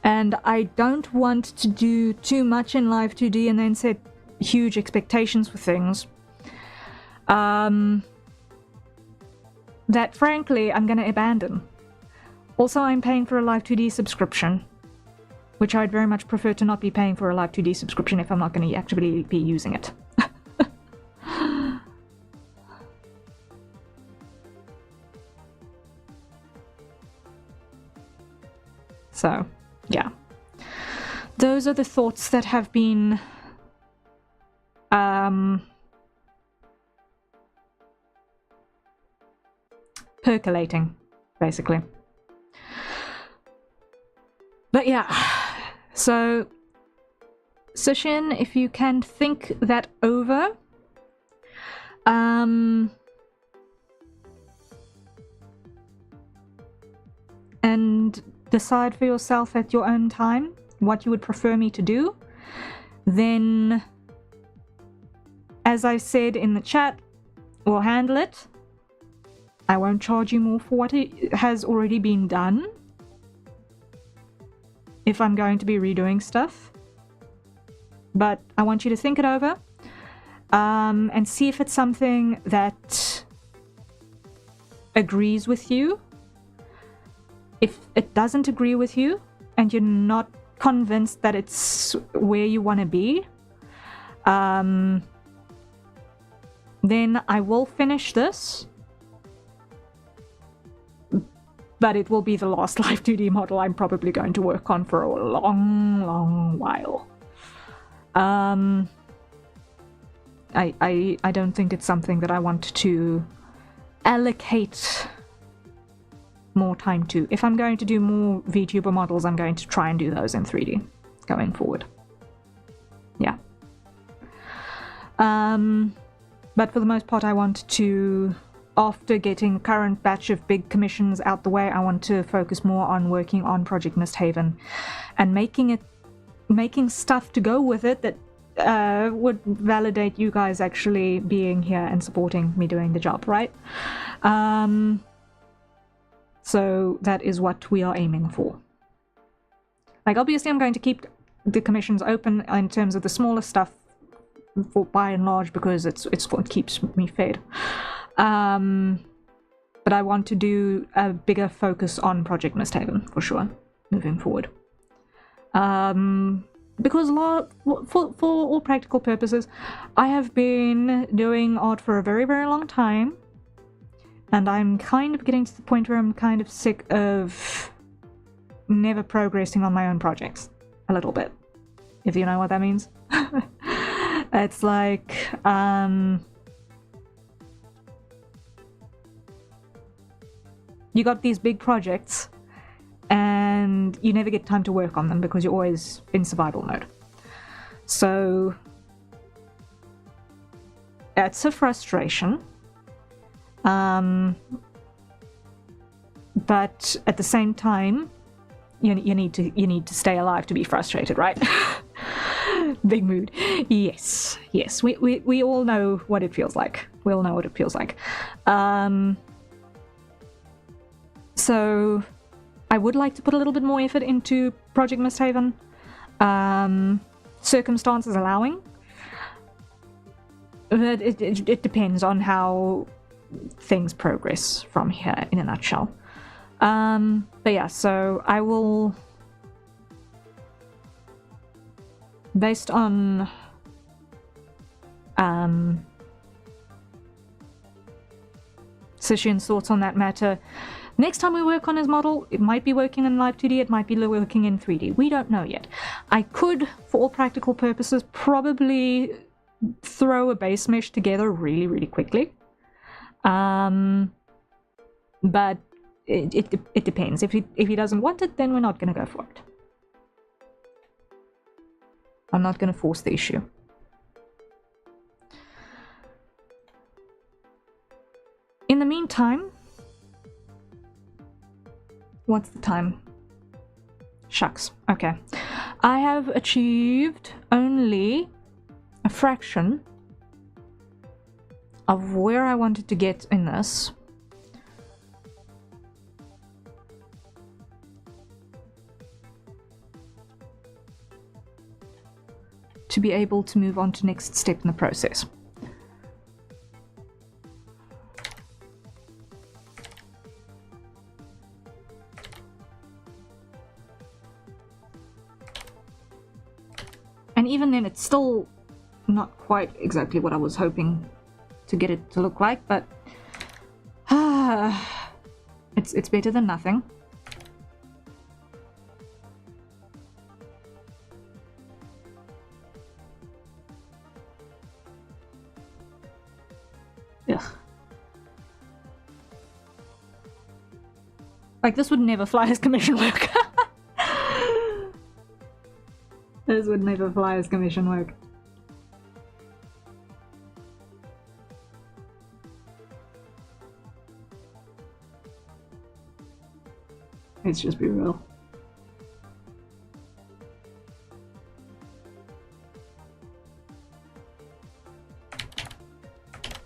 And I don't want to do too much in Live 2D and then set huge expectations for things. That frankly I'm gonna abandon. Also, I'm paying for a Live 2D subscription, which I'd very much prefer to not be paying for a Live 2D subscription if I'm not going to actually be using it. So, yeah. Those are the thoughts that have been percolating, basically. But yeah, so Sushin, if you can think that over, and decide for yourself at your own time what you would prefer me to do, then, as I said in the chat, we'll handle it. I won't charge you more for what has already been done if I'm going to be redoing stuff. But I want you to think it over and see if it's something that agrees with you. If it doesn't agree with you and you're not convinced that it's where you want to be, then I will finish this. But it will be the last Live 2D model I'm probably going to work on for a long, long while. I don't think it's something that I want to allocate more time to. If I'm going to do more VTuber models, I'm going to try and do those in 3D going forward. Yeah. But for the most part, I want to, after getting current batch of big commissions out the way, I want to focus more on working on Project Mystehaven and making stuff to go with it that would validate you guys actually being here and supporting me doing the job, right? So that is what we are aiming for. Like, obviously I'm going to keep the commissions open in terms of the smaller stuff for by and large, because it's what keeps me fed. But I want to do a bigger focus on Project Mystehaven for sure moving forward. Because for all practical purposes, I have been doing art for a very, very long time, and I'm kind of getting to the point where I'm kind of sick of never progressing on my own projects a little bit, if you know what that means. It's like you got these big projects and you never get time to work on them because you're always in survival mode. So it's a frustration. But at the same time, you need to stay alive to be frustrated, right? Big mood. Yes. We all know what it feels like. We all know what it feels like. So I would like to put a little bit more effort into Project Mystehaven, circumstances allowing. But it depends on how things progress from here, in a nutshell. But yeah, so I will, based on Sishian's thoughts on that matter, next time we work on his model, it might be working in Live 2D, it might be working in 3D. We don't know yet. I could, for all practical purposes, probably throw a base mesh together really, really quickly. But it depends. If he doesn't want it, then we're not going to go for it. I'm not going to force the issue. In the meantime, what's the time? Shucks. Okay. I have achieved only a fraction of where I wanted to get in this. To be able to move on to next step in the process. And even then, it's still not quite exactly what I was hoping to get it to look like, but it's better than nothing. Ugh. Like, this would never fly as commission work. This would never fly as commission work. Let's just be real.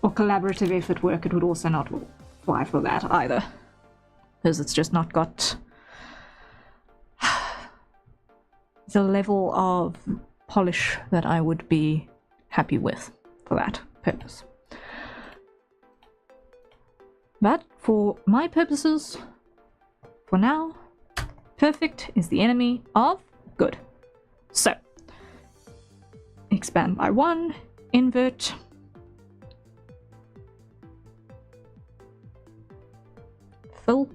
Or collaborative effort work, it would also not fly for that either. Because it's just not got the level of polish that I would be happy with for that purpose. But for my purposes, for now, perfect is the enemy of good. So, expand by 1, invert, fill,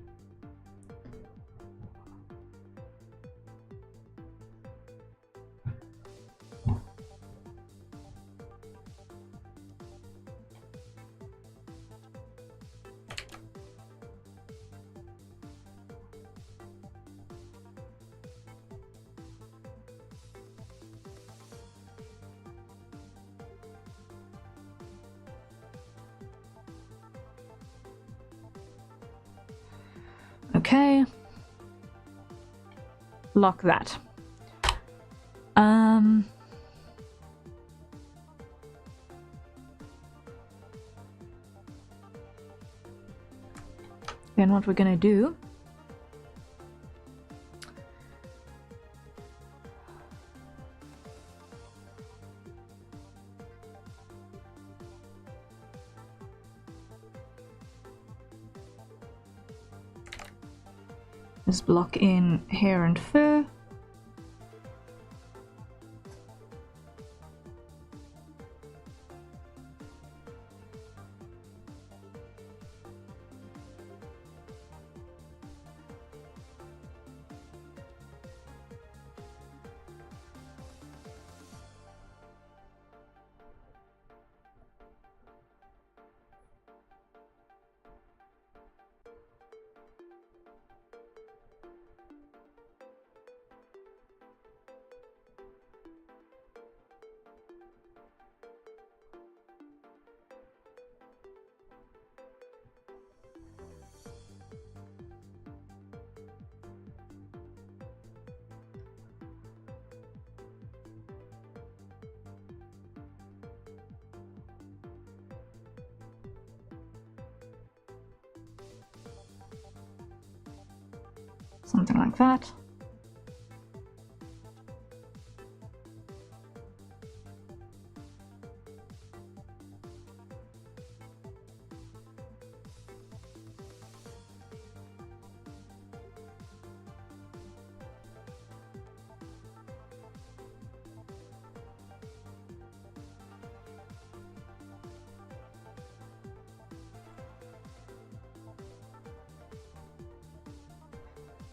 okay, lock that. Then what we're gonna do is block in hair and fur. Something like that.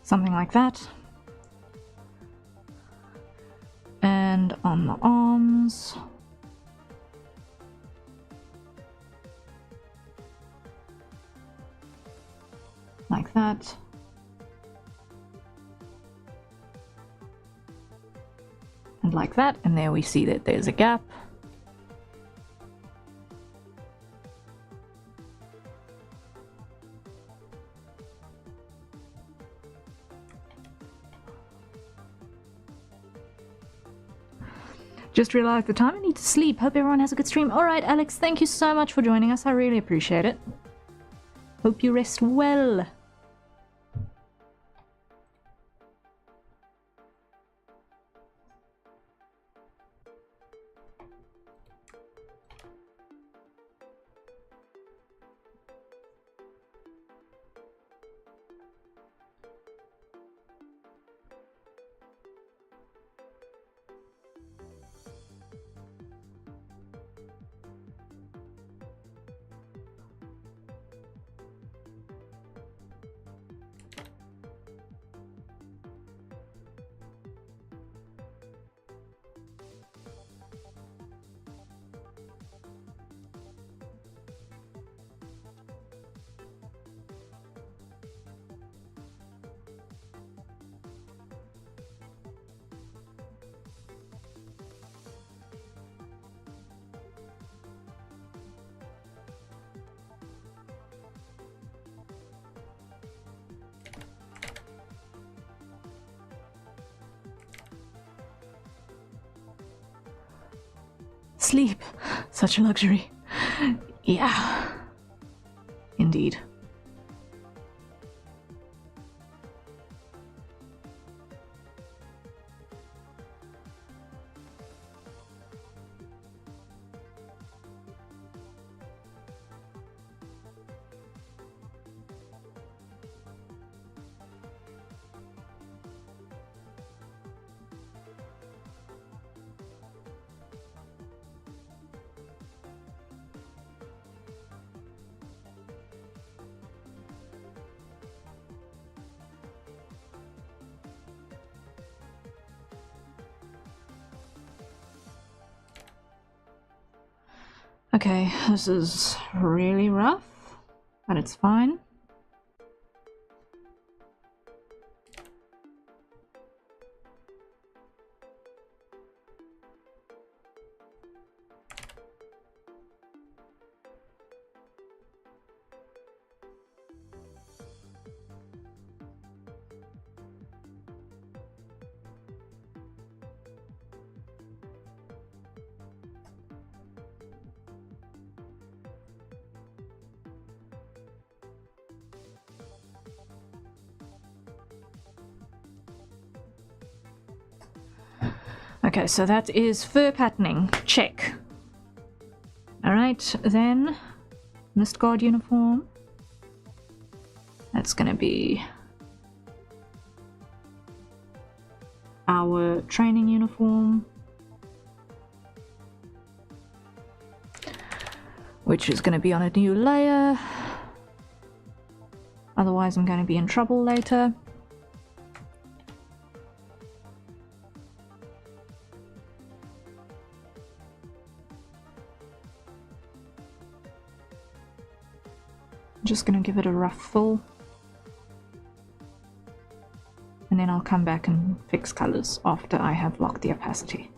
Something like that. And on the arms, like that. And like that, and there we see that there's a gap. Just realized the time I need to sleep. Hope everyone has a good stream. Alright, Alex, thank you so much for joining us. I really appreciate it. Hope you rest well. Sleep. Such a luxury. Yeah. Indeed. Okay, this is really rough, but it's fine. Okay, so that is fur patterning. Check. Alright, then Mist Guard uniform. That's gonna be our training uniform, which is gonna be on a new layer. Otherwise I'm gonna be in trouble later. Just gonna give it a rough fill, and then I'll come back and fix colors after I have locked the opacity.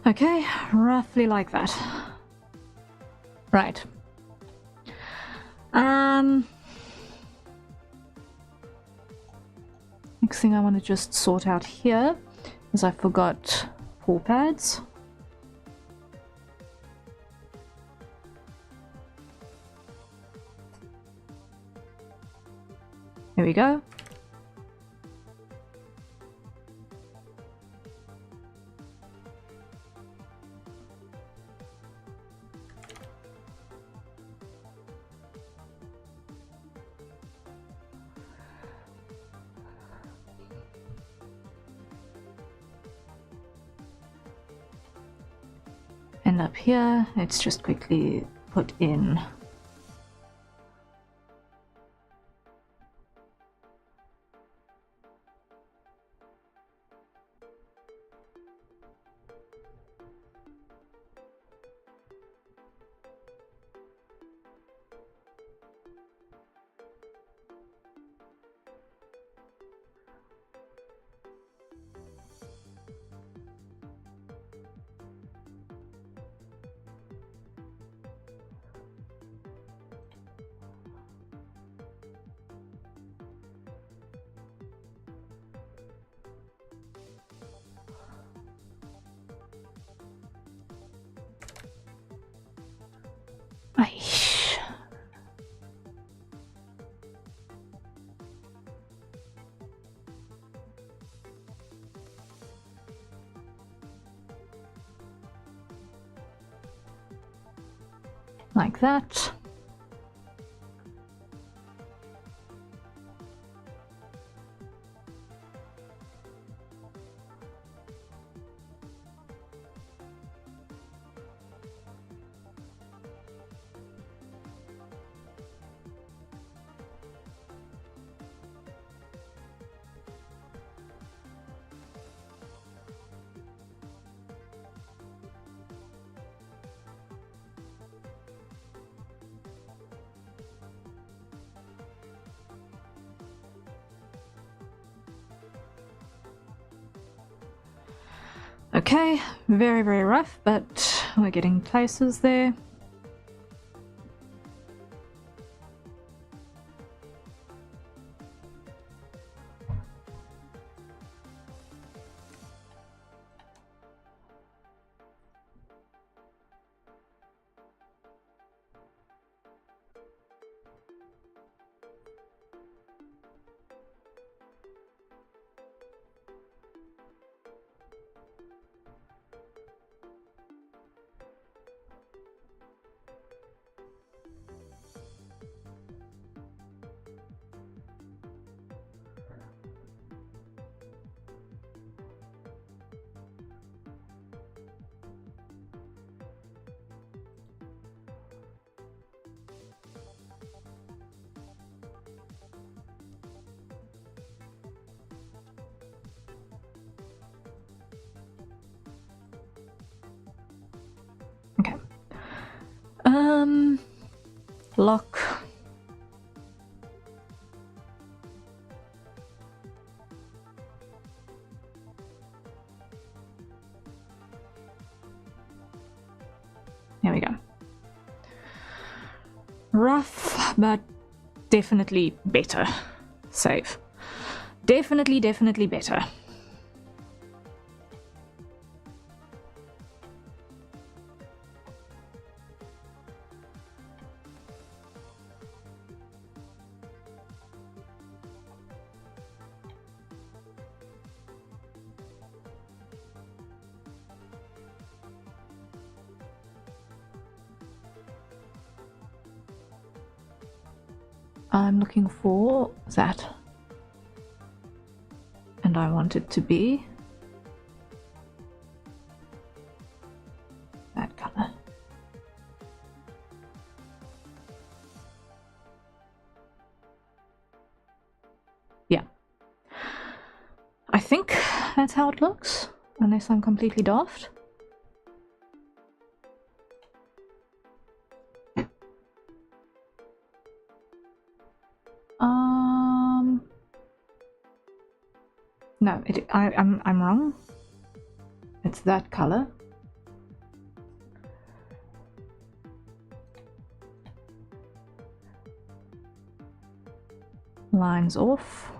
Okay, roughly like that. Right. Next thing I want to just sort out here is I forgot paw pads. There we go. And up here, let's just quickly put in like that. Okay, very, very rough, but we're getting places there. Okay. Lock. There we go. Rough, but definitely better. Save. Definitely, definitely better. I'm looking for that, and I want it to be that color. Yeah, I think that's how it looks, unless I'm completely daft. No, I'm wrong. It's that color. lines off.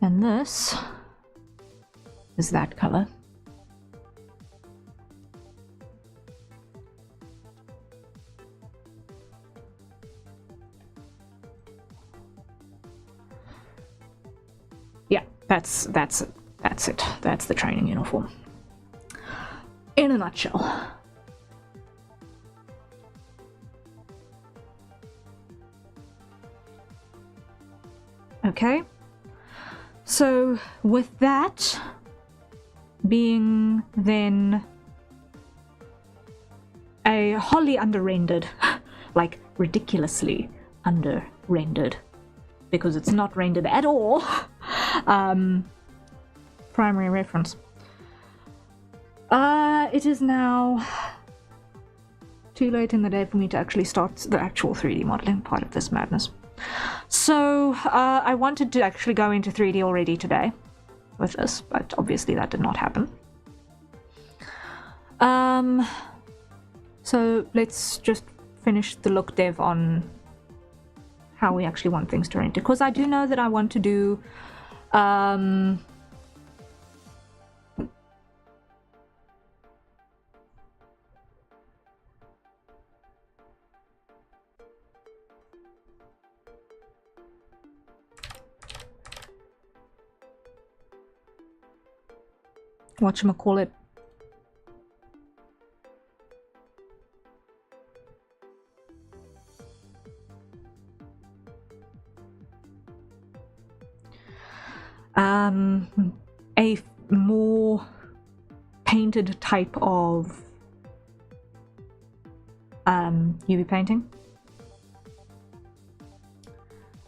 And this is that color. Yeah, that's it. That's the training uniform. In a nutshell. Okay. So with that being then a wholly under-rendered, like ridiculously under-rendered, because it's not rendered at all, primary reference. It is now too late in the day for me to actually start the actual 3D modeling part of this madness. So I wanted to actually go into 3D already today with this, but obviously that did not happen. So let's just finish the look dev on how we actually want things to render, because I do know that I want to do whatchamacallit, a more painted type of UV painting.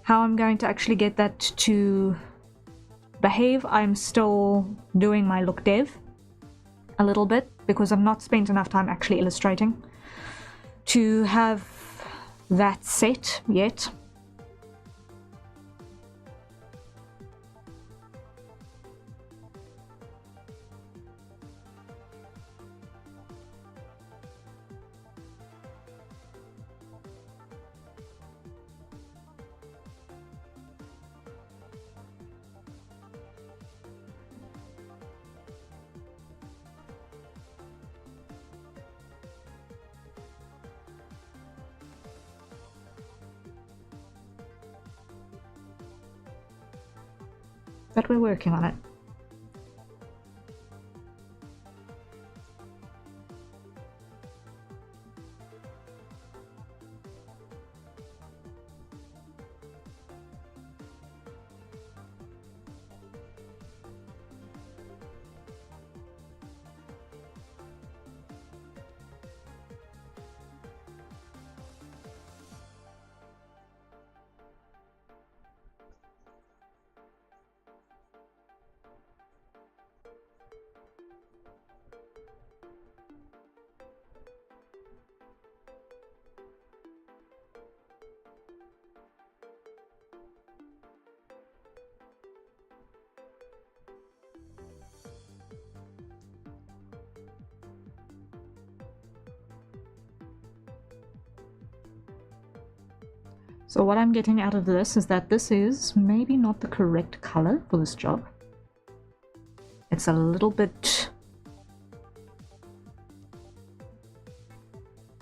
How I'm going to actually get that to behave, I'm still doing my look dev a little bit, because I've not spent enough time actually illustrating to have that set yet. But we're working on it. So what I'm getting out of this is that this is maybe not the correct color for this job. It's a little bit,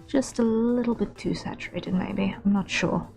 just a little bit too saturated maybe, I'm not sure.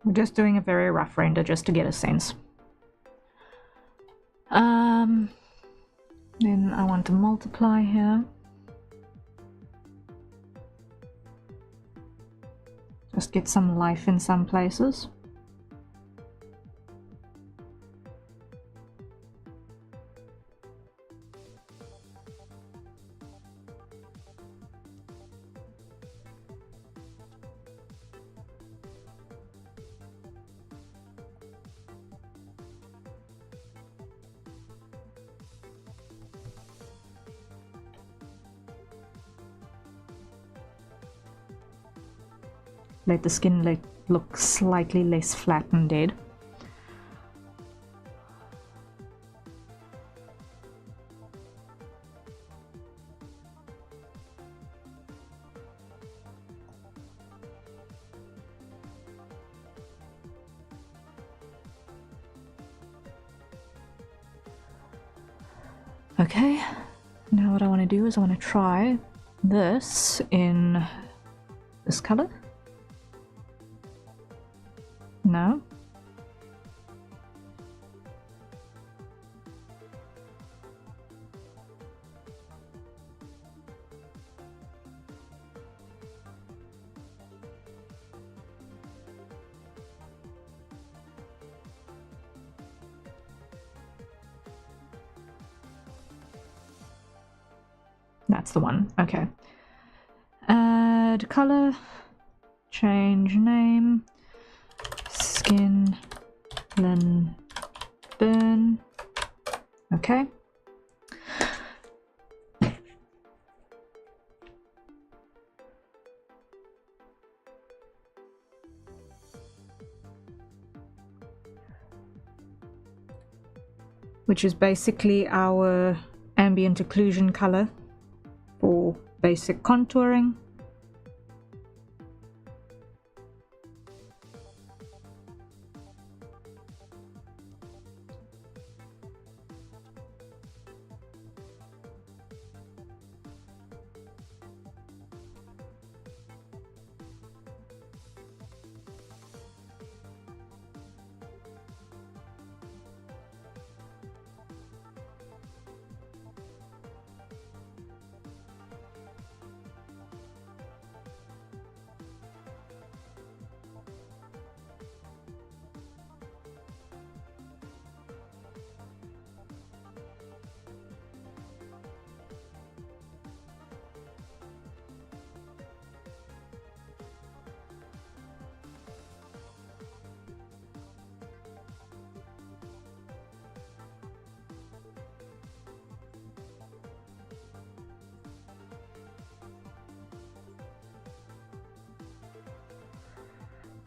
We're just doing a very rough render just to get a sense. Then I want to multiply here. Just get some life in some places. Let the skin look slightly less flat and dead. Okay, now what I want to do is I want to try this in this color. No. That's the one. Okay. Add color, change name, skin, then burn. Okay. Which is basically our ambient occlusion color for basic contouring.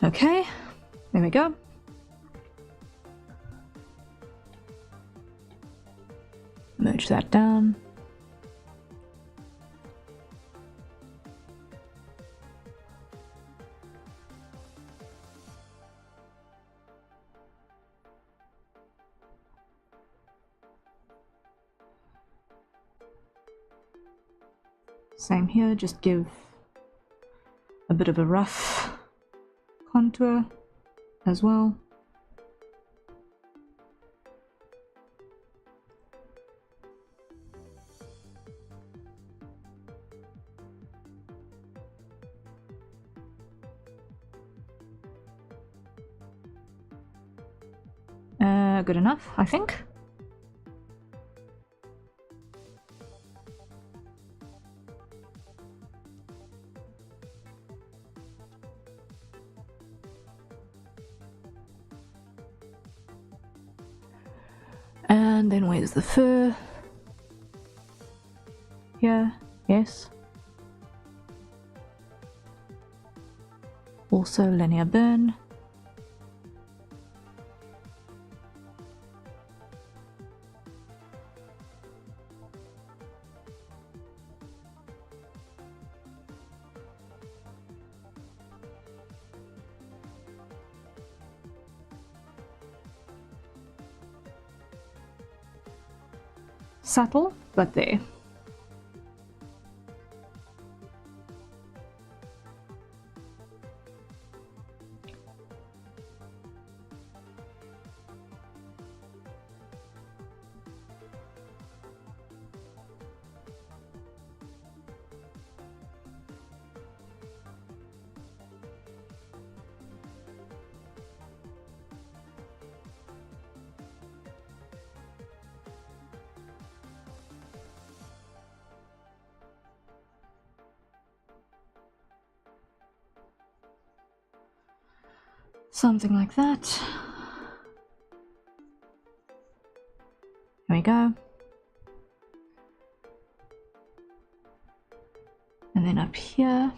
Okay, there we go. Merge that down. Same here, just give a bit of a rough contour as well. Good enough, I think. And then where's the fur? Here, yes. Also linear burn. Subtle, but there. Something like that. There we go. And then up here.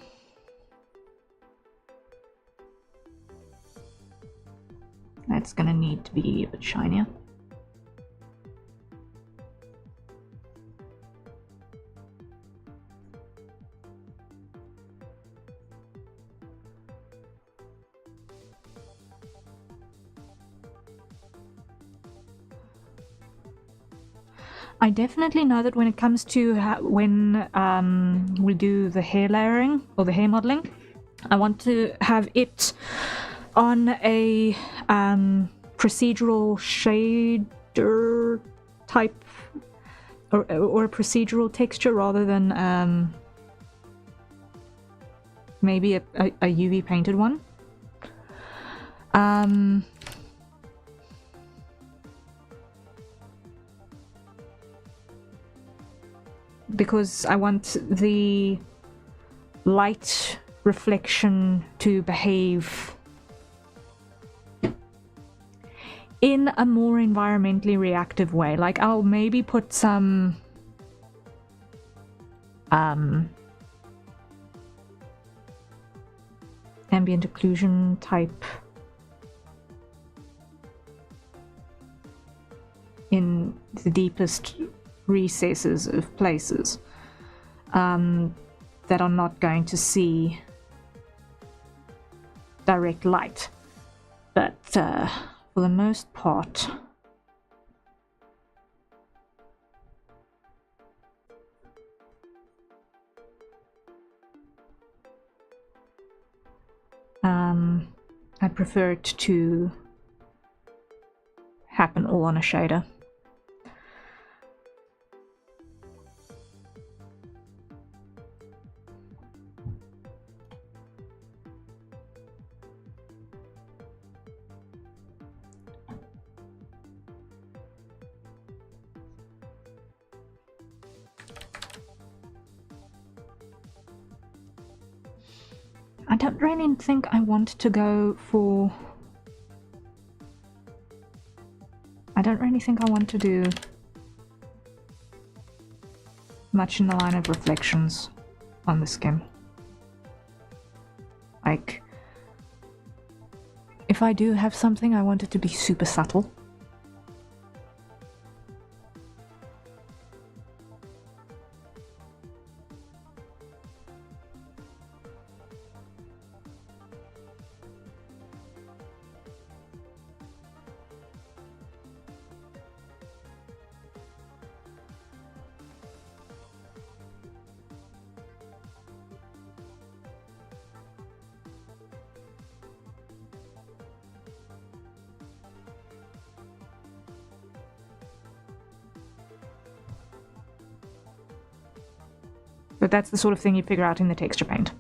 That's gonna need to be a bit shinier. I definitely know that when it comes to when we do the hair layering or the hair modeling, I want to have it on a procedural shader type or a procedural texture rather than maybe a UV painted one. Because I want the light reflection to behave in a more environmentally reactive way. Like I'll maybe put some ambient occlusion type in the deepest recesses of places that are not going to see direct light, but for the most part I prefer it to happen all on a shader. I don't really think I want to go for... I don't really think I want to do much in the line of reflections on the skin. Like, if I do have something, I want it to be super subtle. But that's the sort of thing you figure out in the texture paint.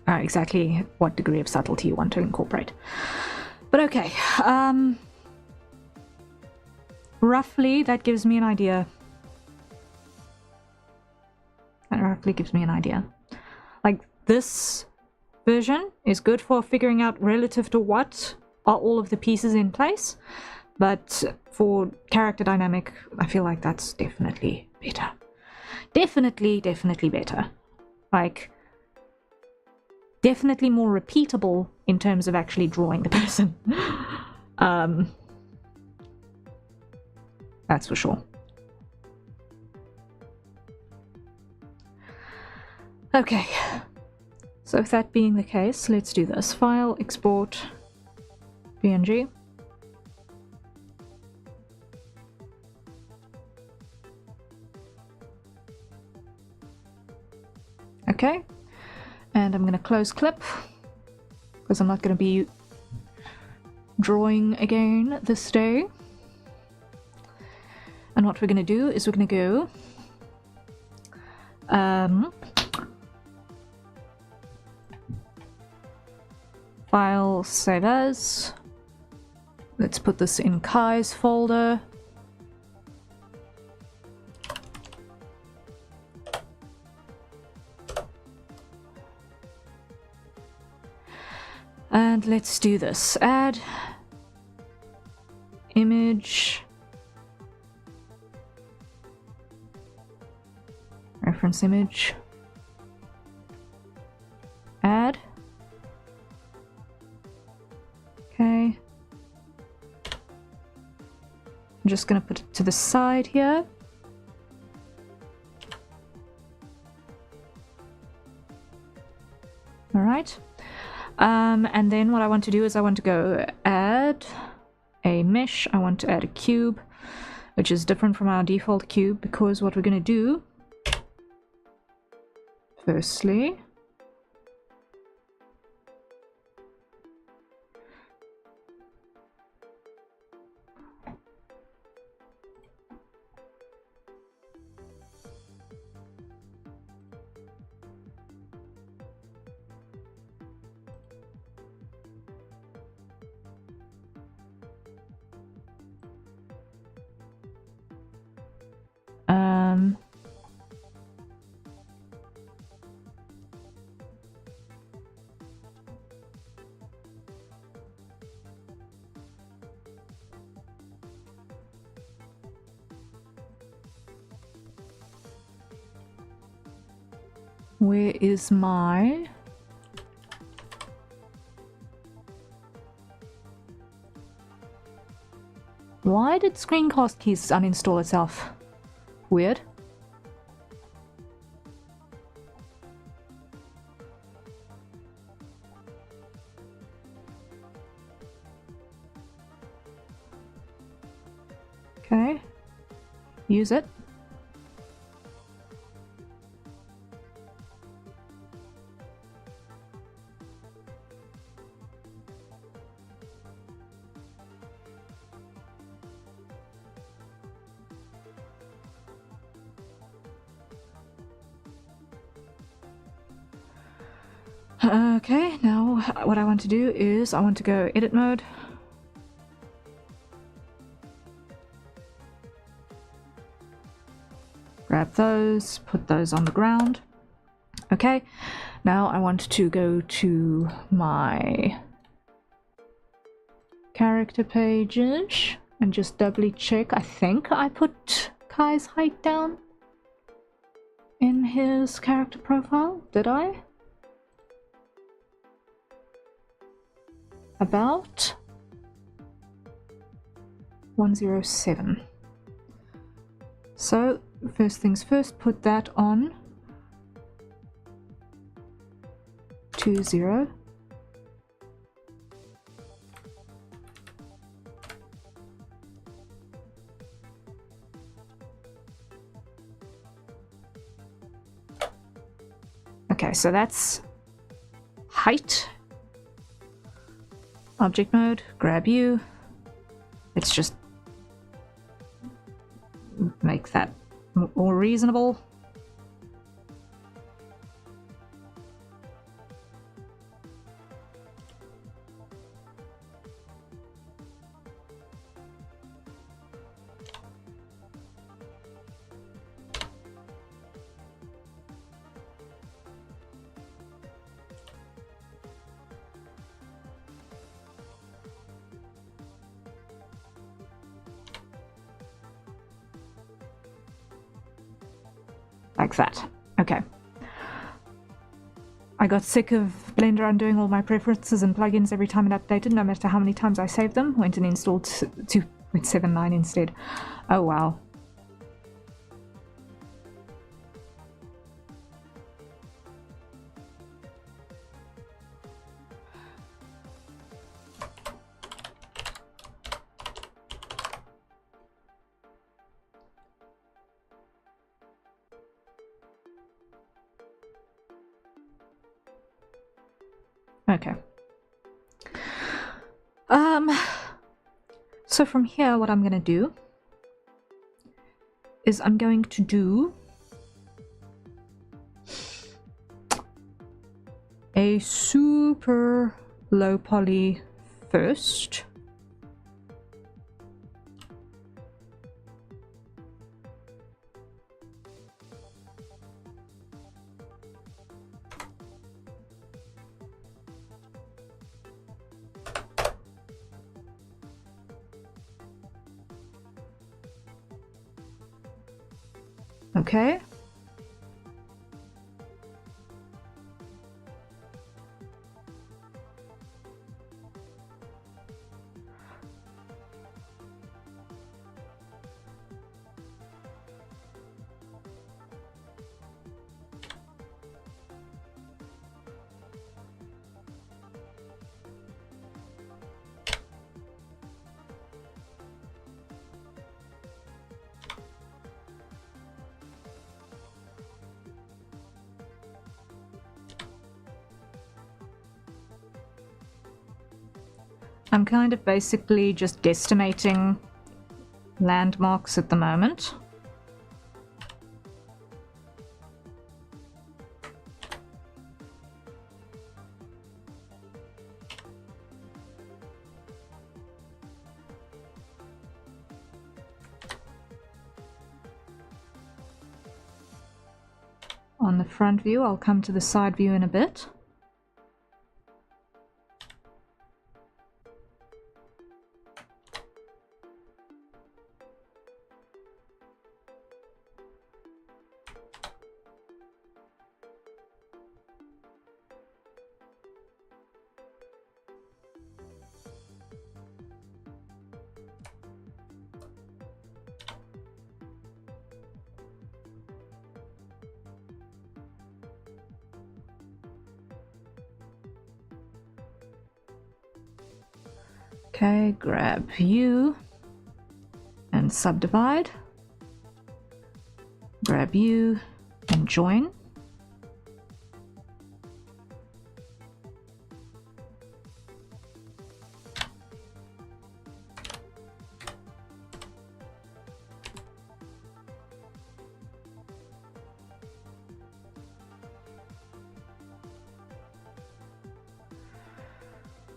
Exactly what degree of subtlety you want to incorporate. But okay, roughly that gives me an idea. That roughly gives me an idea. Like, this version is good for figuring out relative to what are all of the pieces in place, but for character dynamic, I feel like that's definitely better. Definitely better. Like, definitely more repeatable in terms of actually drawing the person. That's for sure. Okay, so if that being the case, let's do this. File, export, PNG. Okay, and I'm going to close clip because I'm not going to be drawing again this day. And what we're going to do is we're going to go file, save as. Let's put this in Kai's folder. And let's do this. Add image, reference image, add. Okay. I'm just going to put it to the side here. All right. And then what I want to do is I want to go add a mesh. I want to add a cube, which is different from our default cube, because what we're going to do, firstly, where is my... Why did screencast keys uninstall itself? Weird. Okay. Use it. Okay, now what I want to do is I want to go edit mode. Grab those, put those on the ground. Okay, now I want to go to my character pages and just doubly check. I think I put Kai's height down in his character profile. Did I? About 107. So first things first, put that on 20. Okay, so that's height. Object mode, grab you. Let's just make that more reasonable. Like that. Okay. I got sick of Blender undoing all my preferences and plugins every time it updated, no matter how many times I saved them. Went and installed 2.79 instead. Oh wow. Okay. So from here, what I'm gonna do is I'm going to do a super low poly first. Okay. I'm kind of basically just guesstimating landmarks at the moment. On the front view, I'll come to the side view in a bit. Okay, grab you and subdivide. Grab you and join.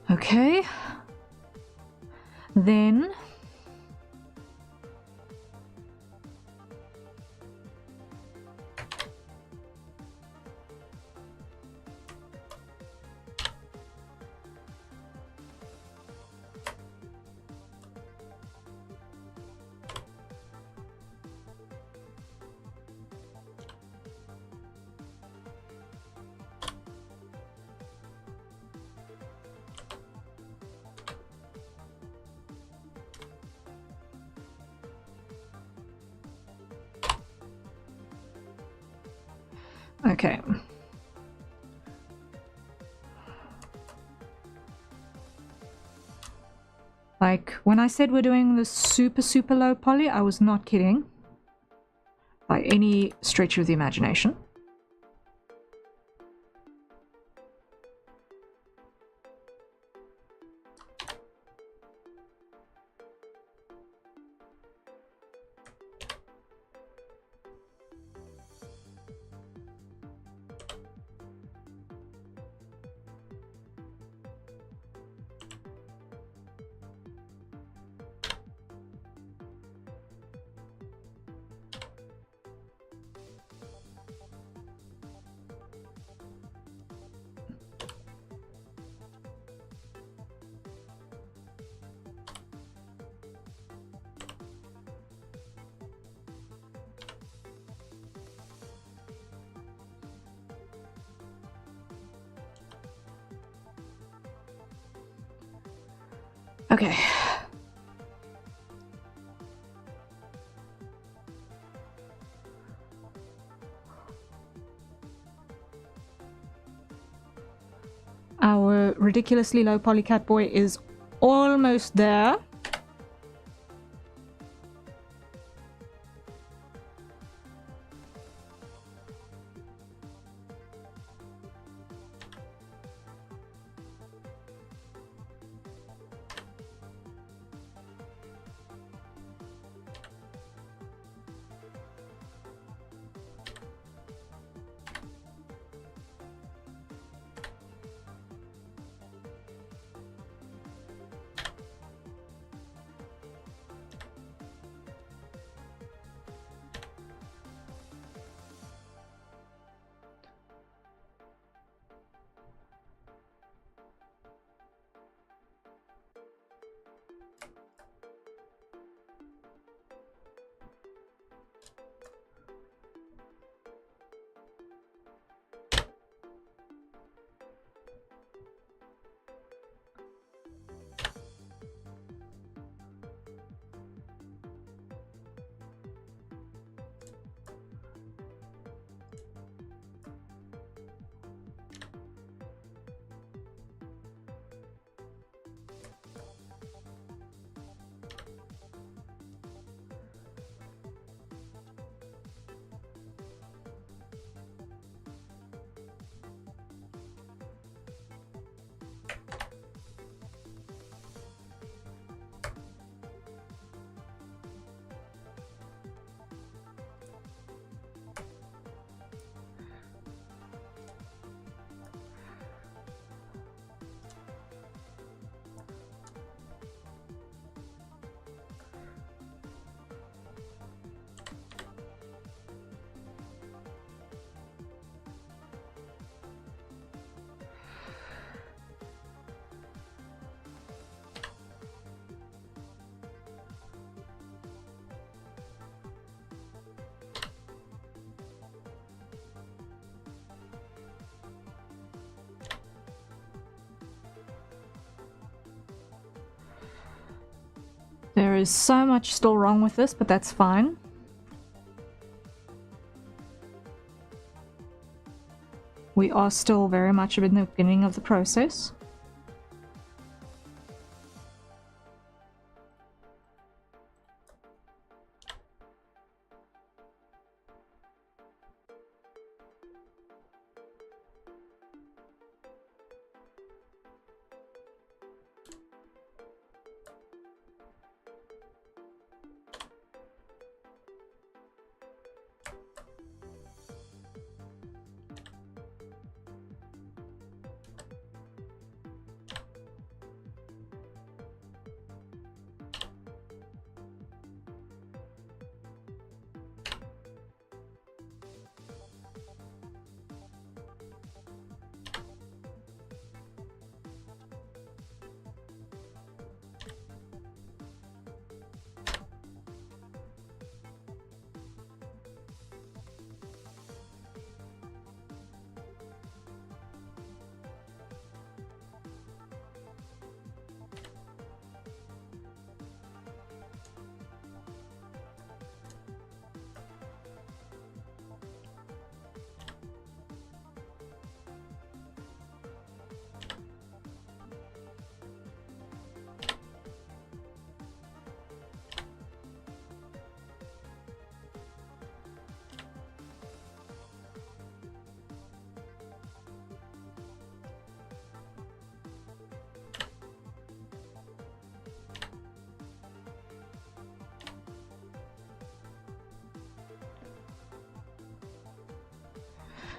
Okay. Then okay. Like, when I said we're doing the super low poly, I was not kidding. By any stretch of the imagination. Okay. Our ridiculously low polycat boy is almost there. There is so much still wrong with this, but that's fine. We are still very much in the beginning of the process.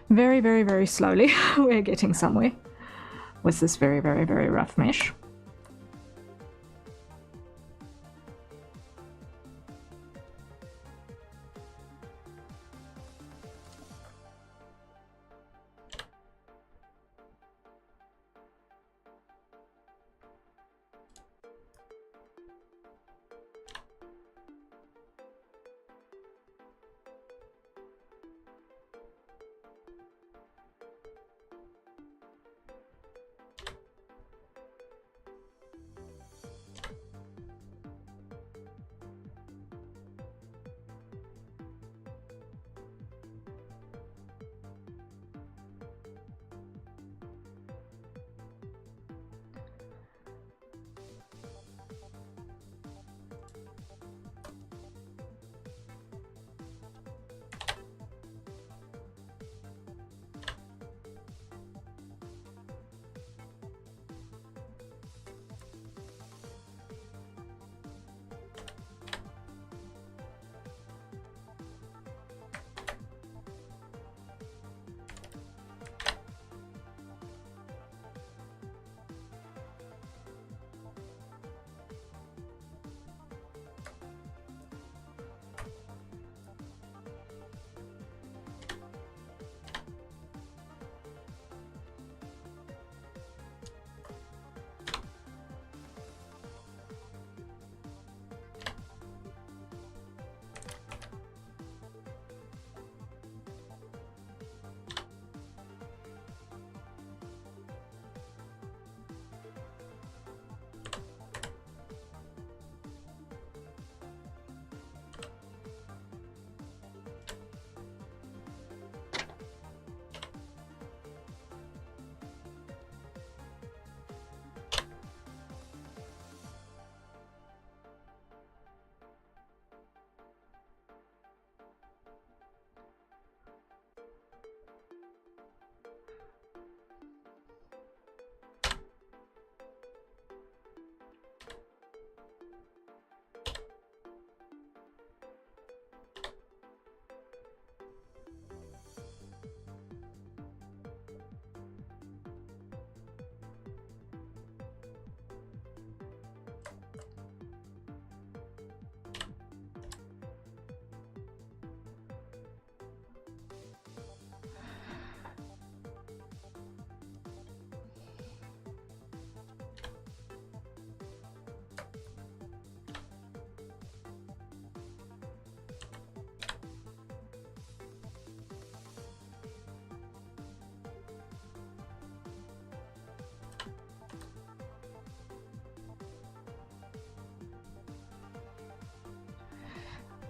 Very, very, very slowly, we're getting somewhere with this very, very, very rough mesh.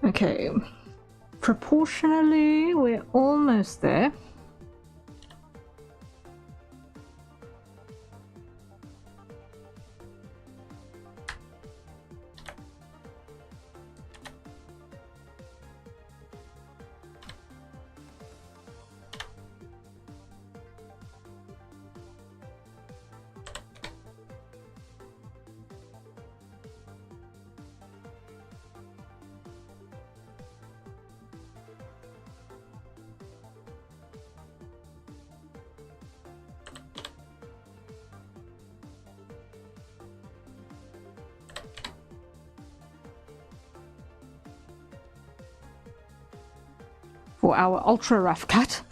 Okay. Proportionally, we're almost there. For our ultra rough cut.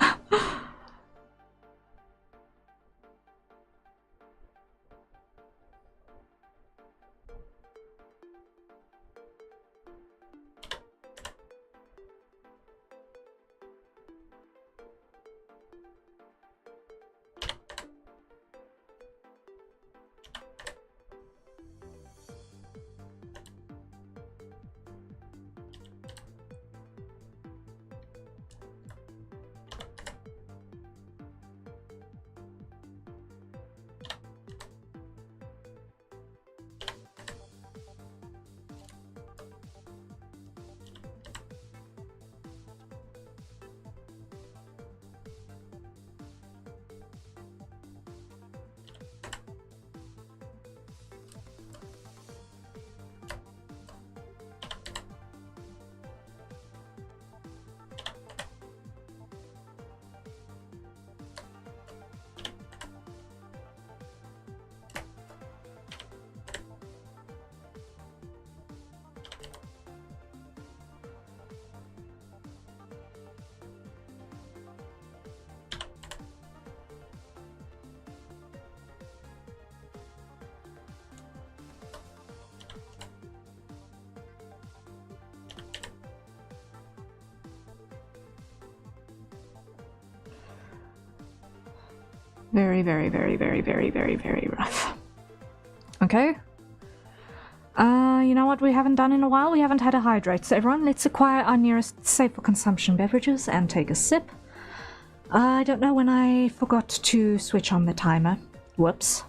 Very, very, very, very, very, very, very rough. Okay. You know what we haven't done in a while? We haven't had a hydrate. So everyone, let's acquire our nearest safe for consumption beverages and take a sip. I don't know when I forgot to switch on the timer. Whoops.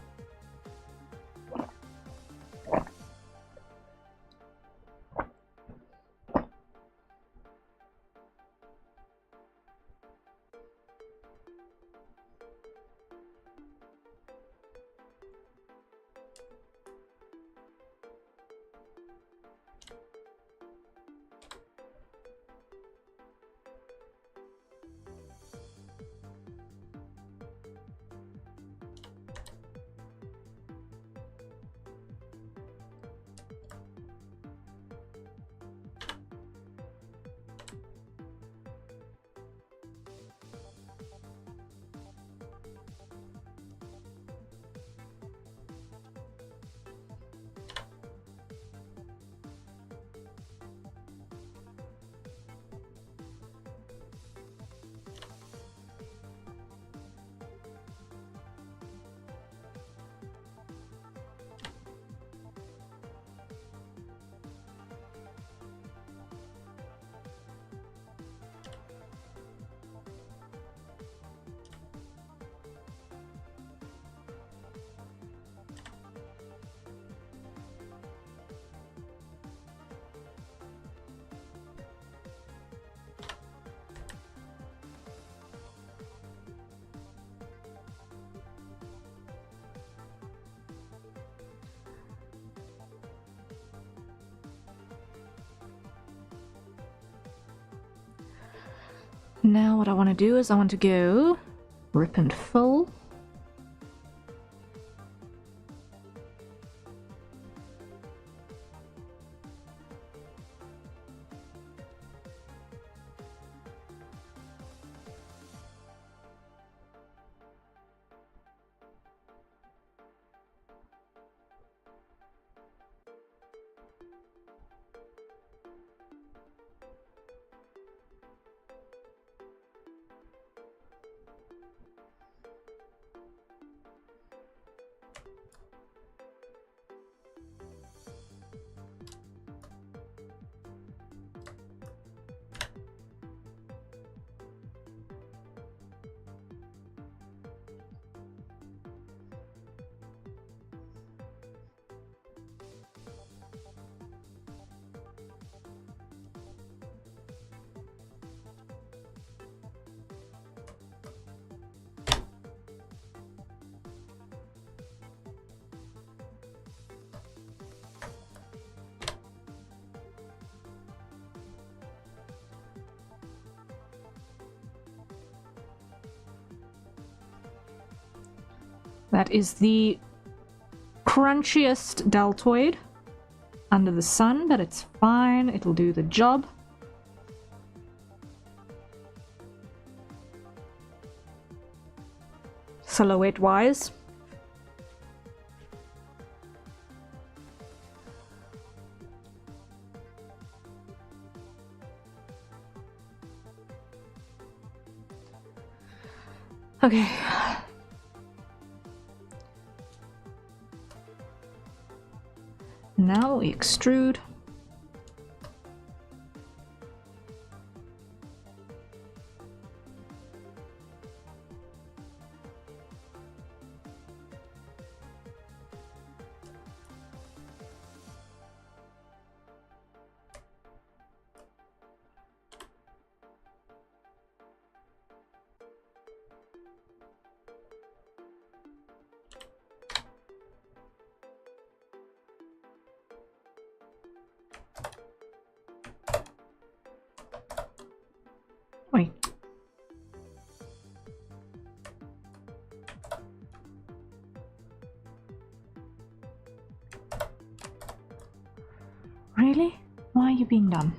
Now what I want to do is I want to go rip and fill. That is the crunchiest deltoid under the sun, but it's fine. It'll do the job. Silhouette-wise. Okay. Now we extrude. Wait. Really? Why are you being dumb?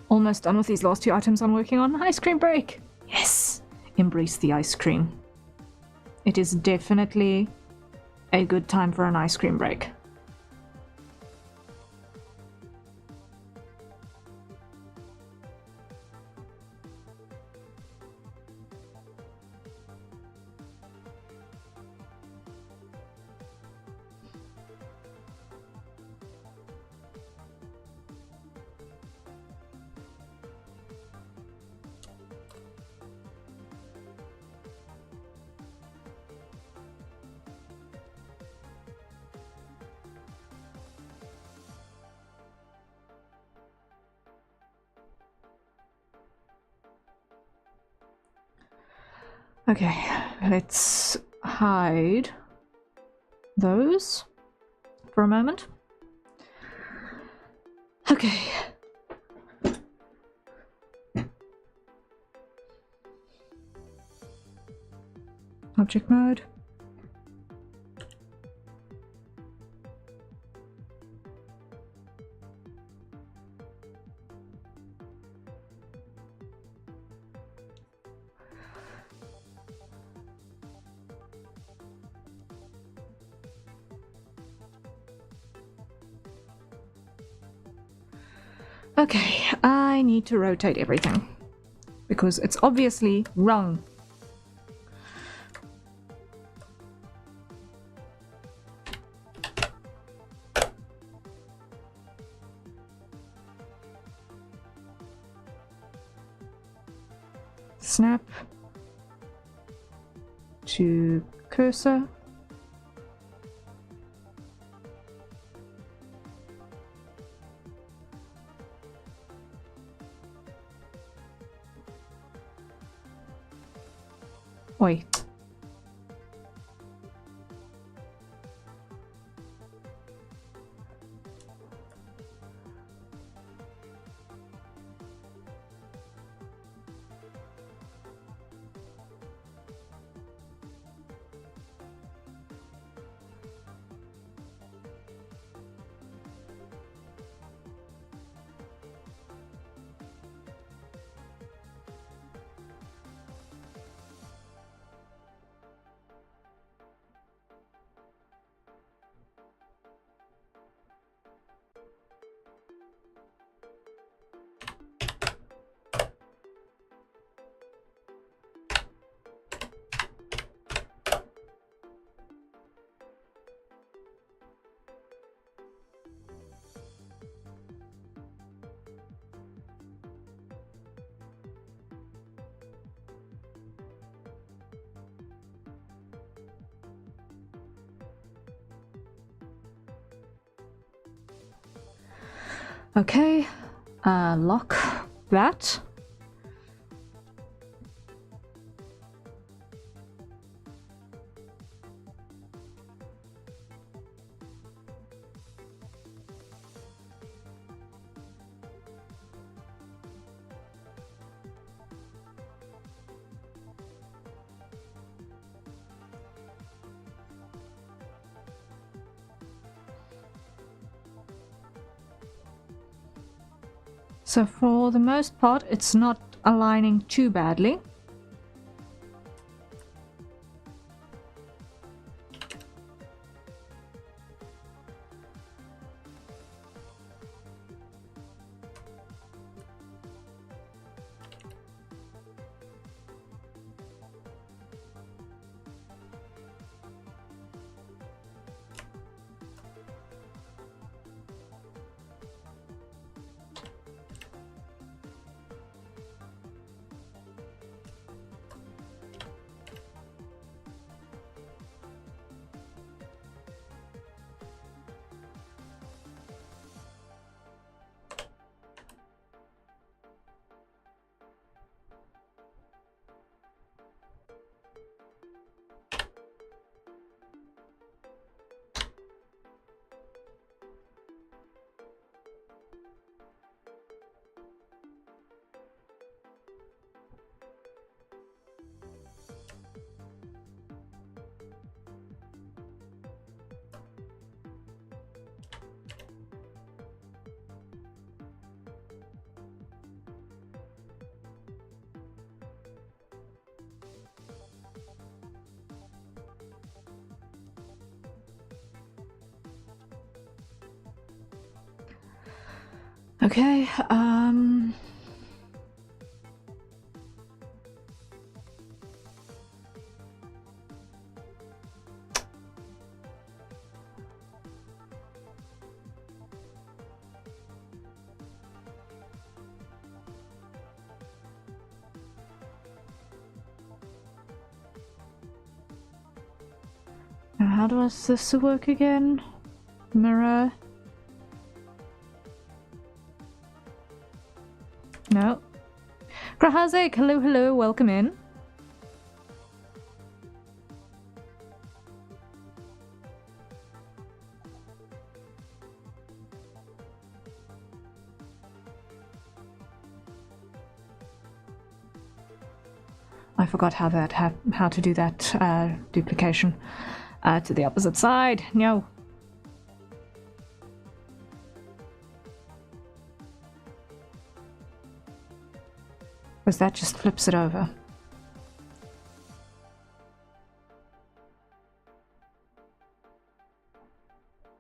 Almost done with these last two items I'm working on. Ice cream break! Yes! Embrace the ice cream. It is definitely a good time for an ice cream break. Okay, let's hide those for a moment. Okay. Object mode. Okay, I need to rotate everything because it's obviously wrong. Snap to cursor. Wait. Okay, lock that. So for the most part, it's not aligning too badly. Okay, now how does this work again? Mirror. No. Krahazek, hello, hello, welcome in. I forgot how to do that duplication to the opposite side. No. Because that just flips it over.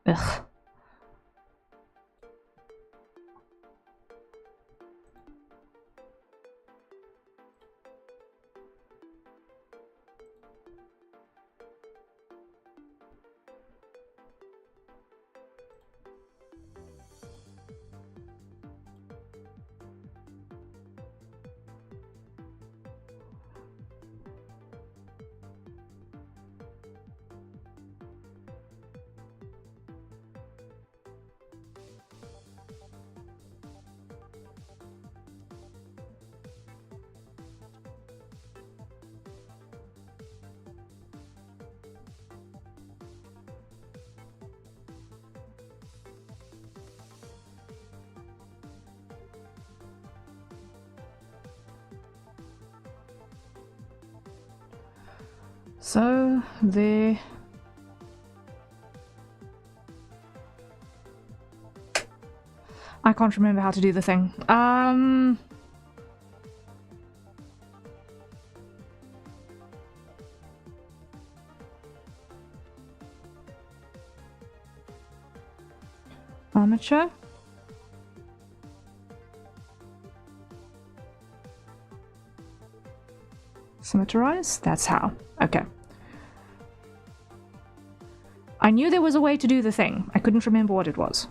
Ugh. So the I can't remember how to do the thing. Armature. Symmetrize? That's how. Okay. I knew there was a way to do the thing. I couldn't remember what it was.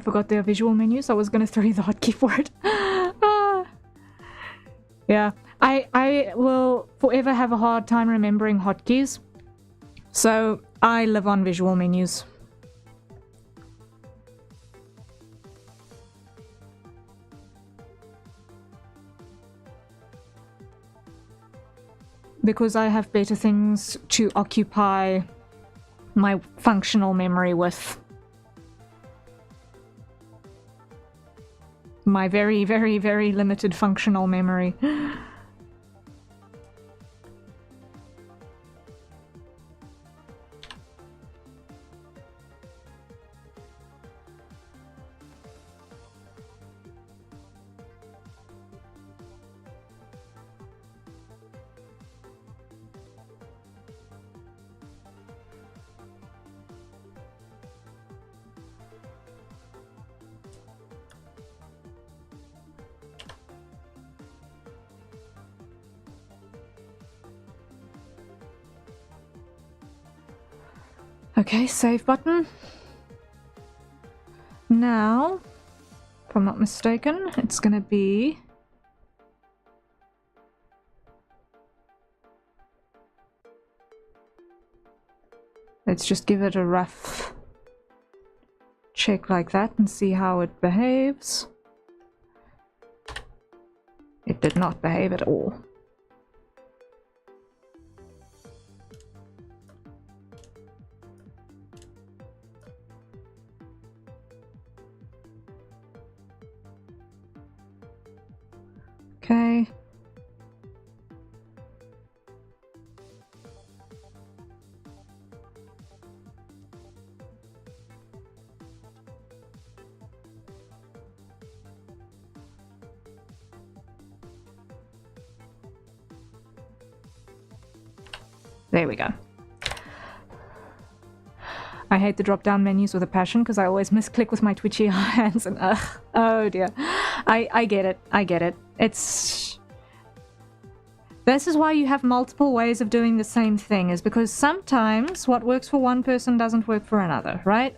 forgot there are visual menus. I was going to throw you the hotkey for it. Yeah, I will forever have a hard time remembering hotkeys. So I live on visual menus. Because I have better things to occupy my functional memory with. My very, very, very limited functional memory. Okay, save button. Now, if I'm not mistaken, it's gonna be... Let's just give it a rough check like that and see how it behaves. It did not behave at all. Okay. There we go. I hate the drop-down menus with a passion because I always misclick with my twitchy hands and oh dear. I get it. I get it. It's... This is why you have multiple ways of doing the same thing, is because sometimes what works for one person doesn't work for another, right?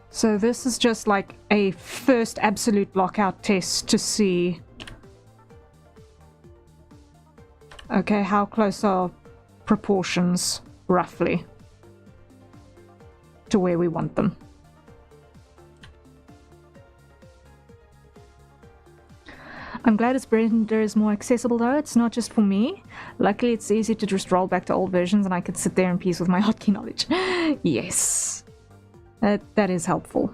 So this is just like a first absolute lockout test to see, okay, how close are proportions roughly to where we want them. I'm glad its render is more accessible though. It's not just for me. Luckily it's easy to just roll back to old versions and I could sit there in peace with my hotkey knowledge. Yes. That is helpful.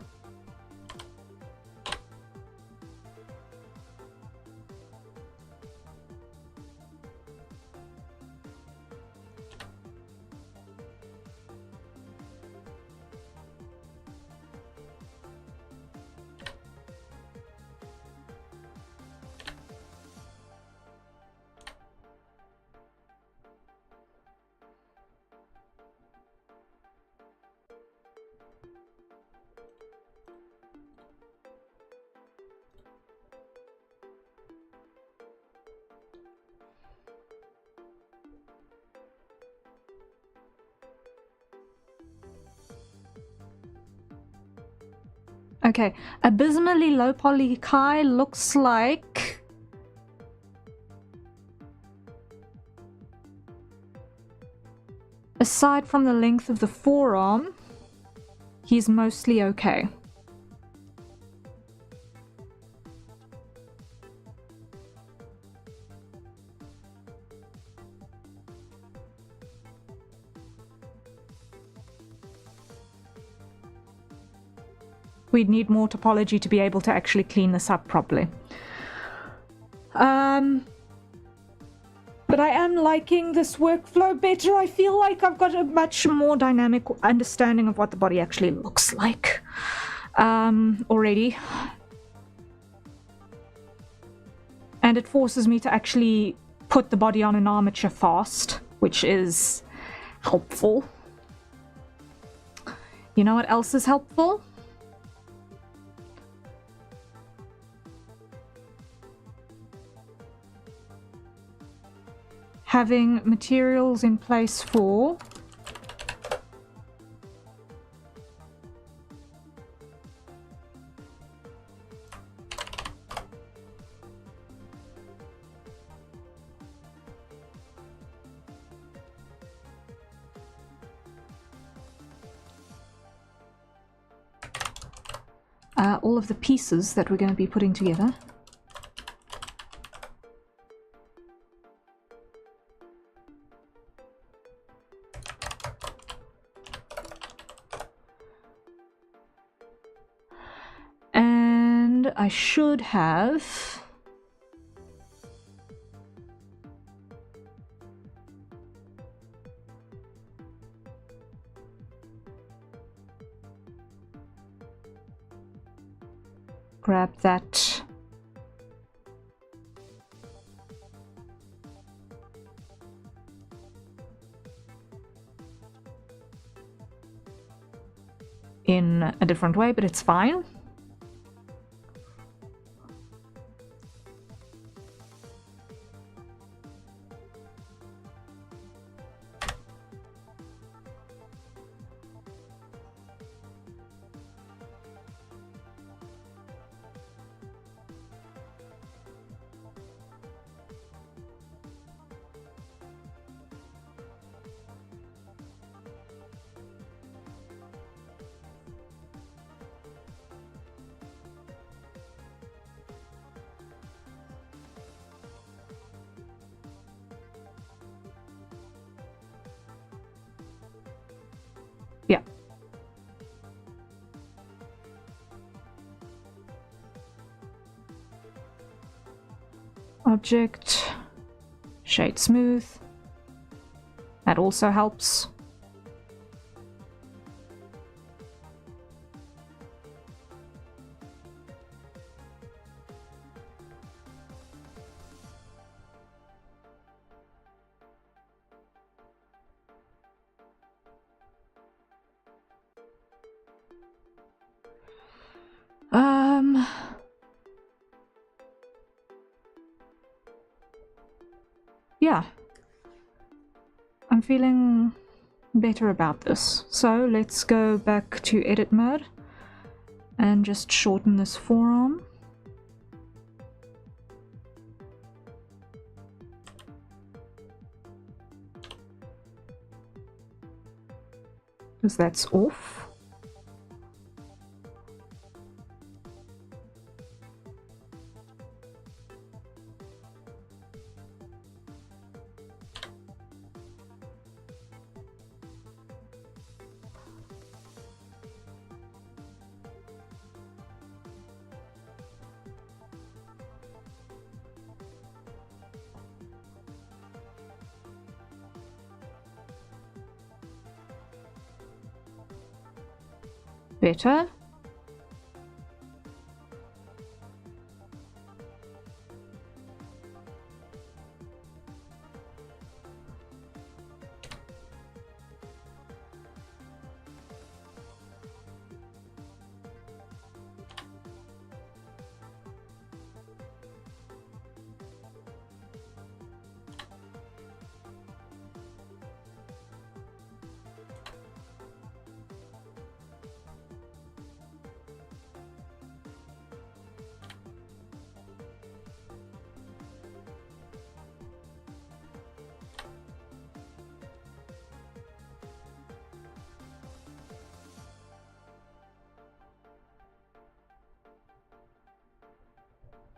Okay, abysmally low poly Kai looks like... Aside from the length of the forearm, he's mostly okay. We'd need more topology to be able to actually clean this up properly. But I am liking this workflow better. I feel like I've got a much more dynamic understanding of what the body actually looks like already. And it forces me to actually put the body on an armature fast, which is helpful. You know what else is helpful? Having materials in place for all of the pieces that we're going to be putting together. And I should have... grab that. In a different way, but it's fine. Yeah. Object, shade smooth. That also helps. Yeah. I'm feeling better about this. So let's go back to edit mode and just shorten this forearm. Because that's off. Better.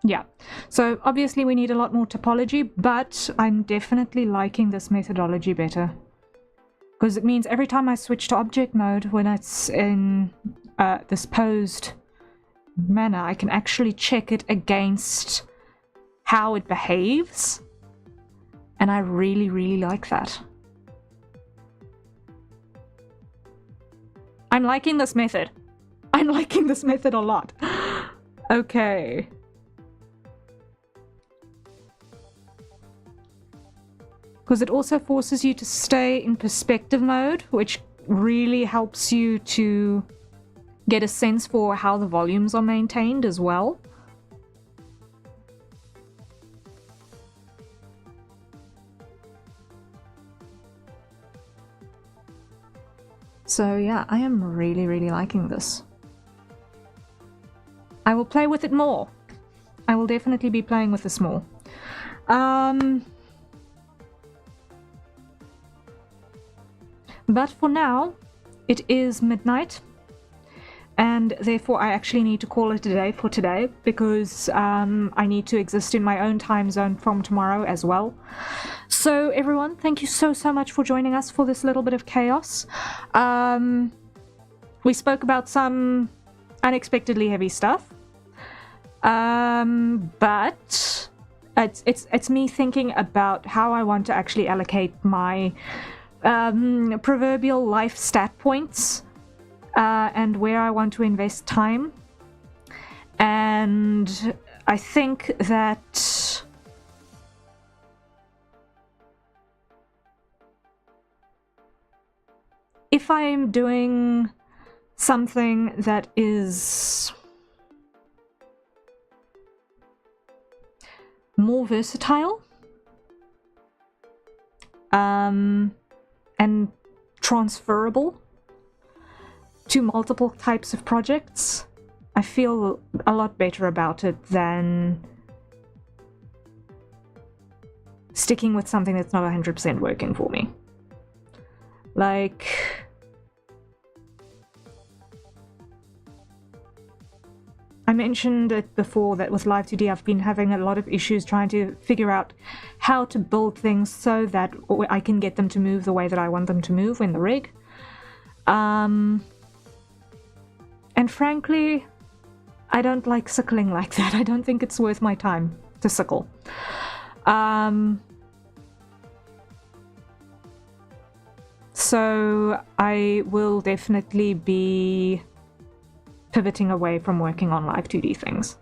Yeah, so obviously we need a lot more topology, but I'm definitely liking this methodology better. Because it means every time I switch to object mode, when it's in this posed manner, I can actually check it against how it behaves. And I really, really like that. I'm liking this method. I'm liking this method a lot. Okay. Because it also forces you to stay in perspective mode, which really helps you to get a sense for how the volumes are maintained as well. So yeah, I am really, really liking this. I will play with it more. I will definitely be playing with this more. But for now, it is midnight, and therefore I actually need to call it a day for today, because I need to exist in my own time zone from tomorrow as well. So everyone, thank you so much for joining us for this little bit of chaos. We spoke about some unexpectedly heavy stuff, but it's me thinking about how I want to actually allocate my proverbial life stat points, and where I want to invest time. And I think that if I'm doing something that is more versatile, and transferable to multiple types of projects, I feel a lot better about it than sticking with something that's not 100% working for me. Like, I mentioned it before that with Live 2D I've been having a lot of issues trying to figure out how to build things so that I can get them to move the way that I want them to move in the rig. And frankly, I don't like sickling like that. I don't think it's worth my time to sickle. So I will definitely be pivoting away from working on Live 2D things.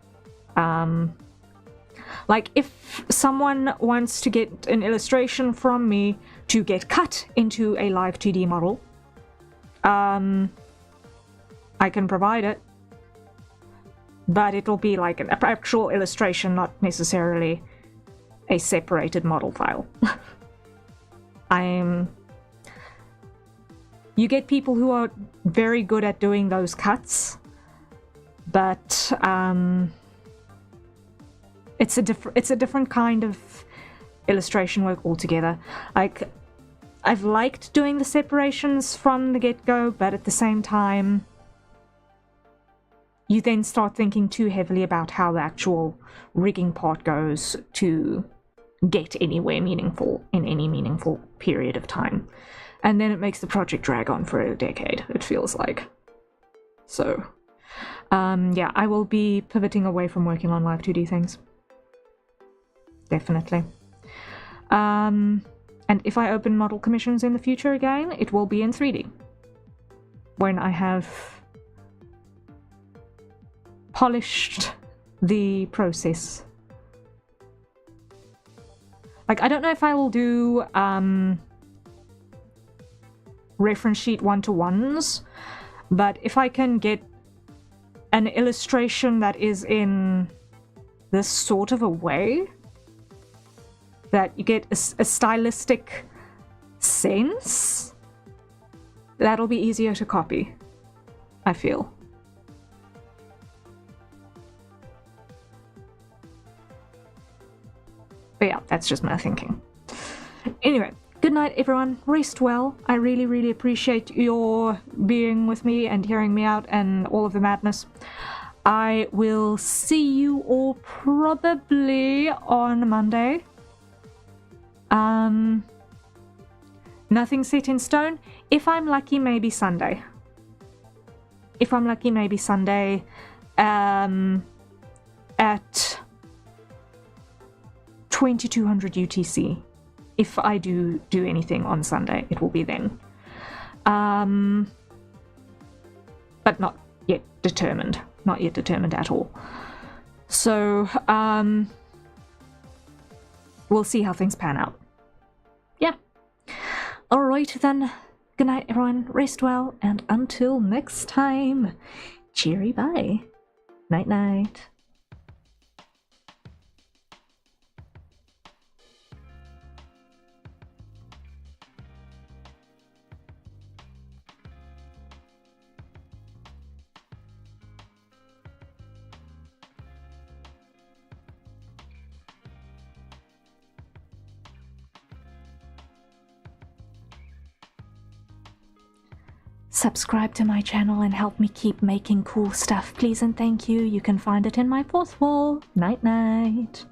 Like, if someone wants to get an illustration from me to get cut into a Live 2D model, I can provide it, but it'll be like an actual illustration, not necessarily a separated model file. You get people who are very good at doing those cuts, but it's a different kind of illustration work altogether. Like, I've liked doing the separations from the get-go, but at the same time, you then start thinking too heavily about how the actual rigging part goes to get anywhere meaningful in any meaningful period of time. And then it makes the project drag on for a decade, it feels like. So, yeah, I will be pivoting away from working on Live 2D things. Definitely. And if I open model commissions in the future again, it will be in 3D. When I have polished the process. Like, I don't know if I will do reference sheet one-to-ones, but if I can get an illustration that is in this sort of a way, that you get a stylistic sense, that'll be easier to copy, I feel. But yeah, that's just my thinking. Anyway, good night, everyone. Rest well. I really, really appreciate your being with me and hearing me out and all of the madness. I will see you all probably on Monday. Nothing set in stone. If I'm lucky, maybe Sunday. If I'm lucky, maybe Sunday. At 2200 UTC. If I do anything on Sunday, it will be then. But not yet determined. Not yet determined at all. So, we'll see how things pan out. Yeah. Alright then. Good night, everyone. Rest well, and until next time. Cheery bye. Night night. Subscribe to my channel and help me keep making cool stuff, please and thank you. You can find it in my fourth wall. Night night.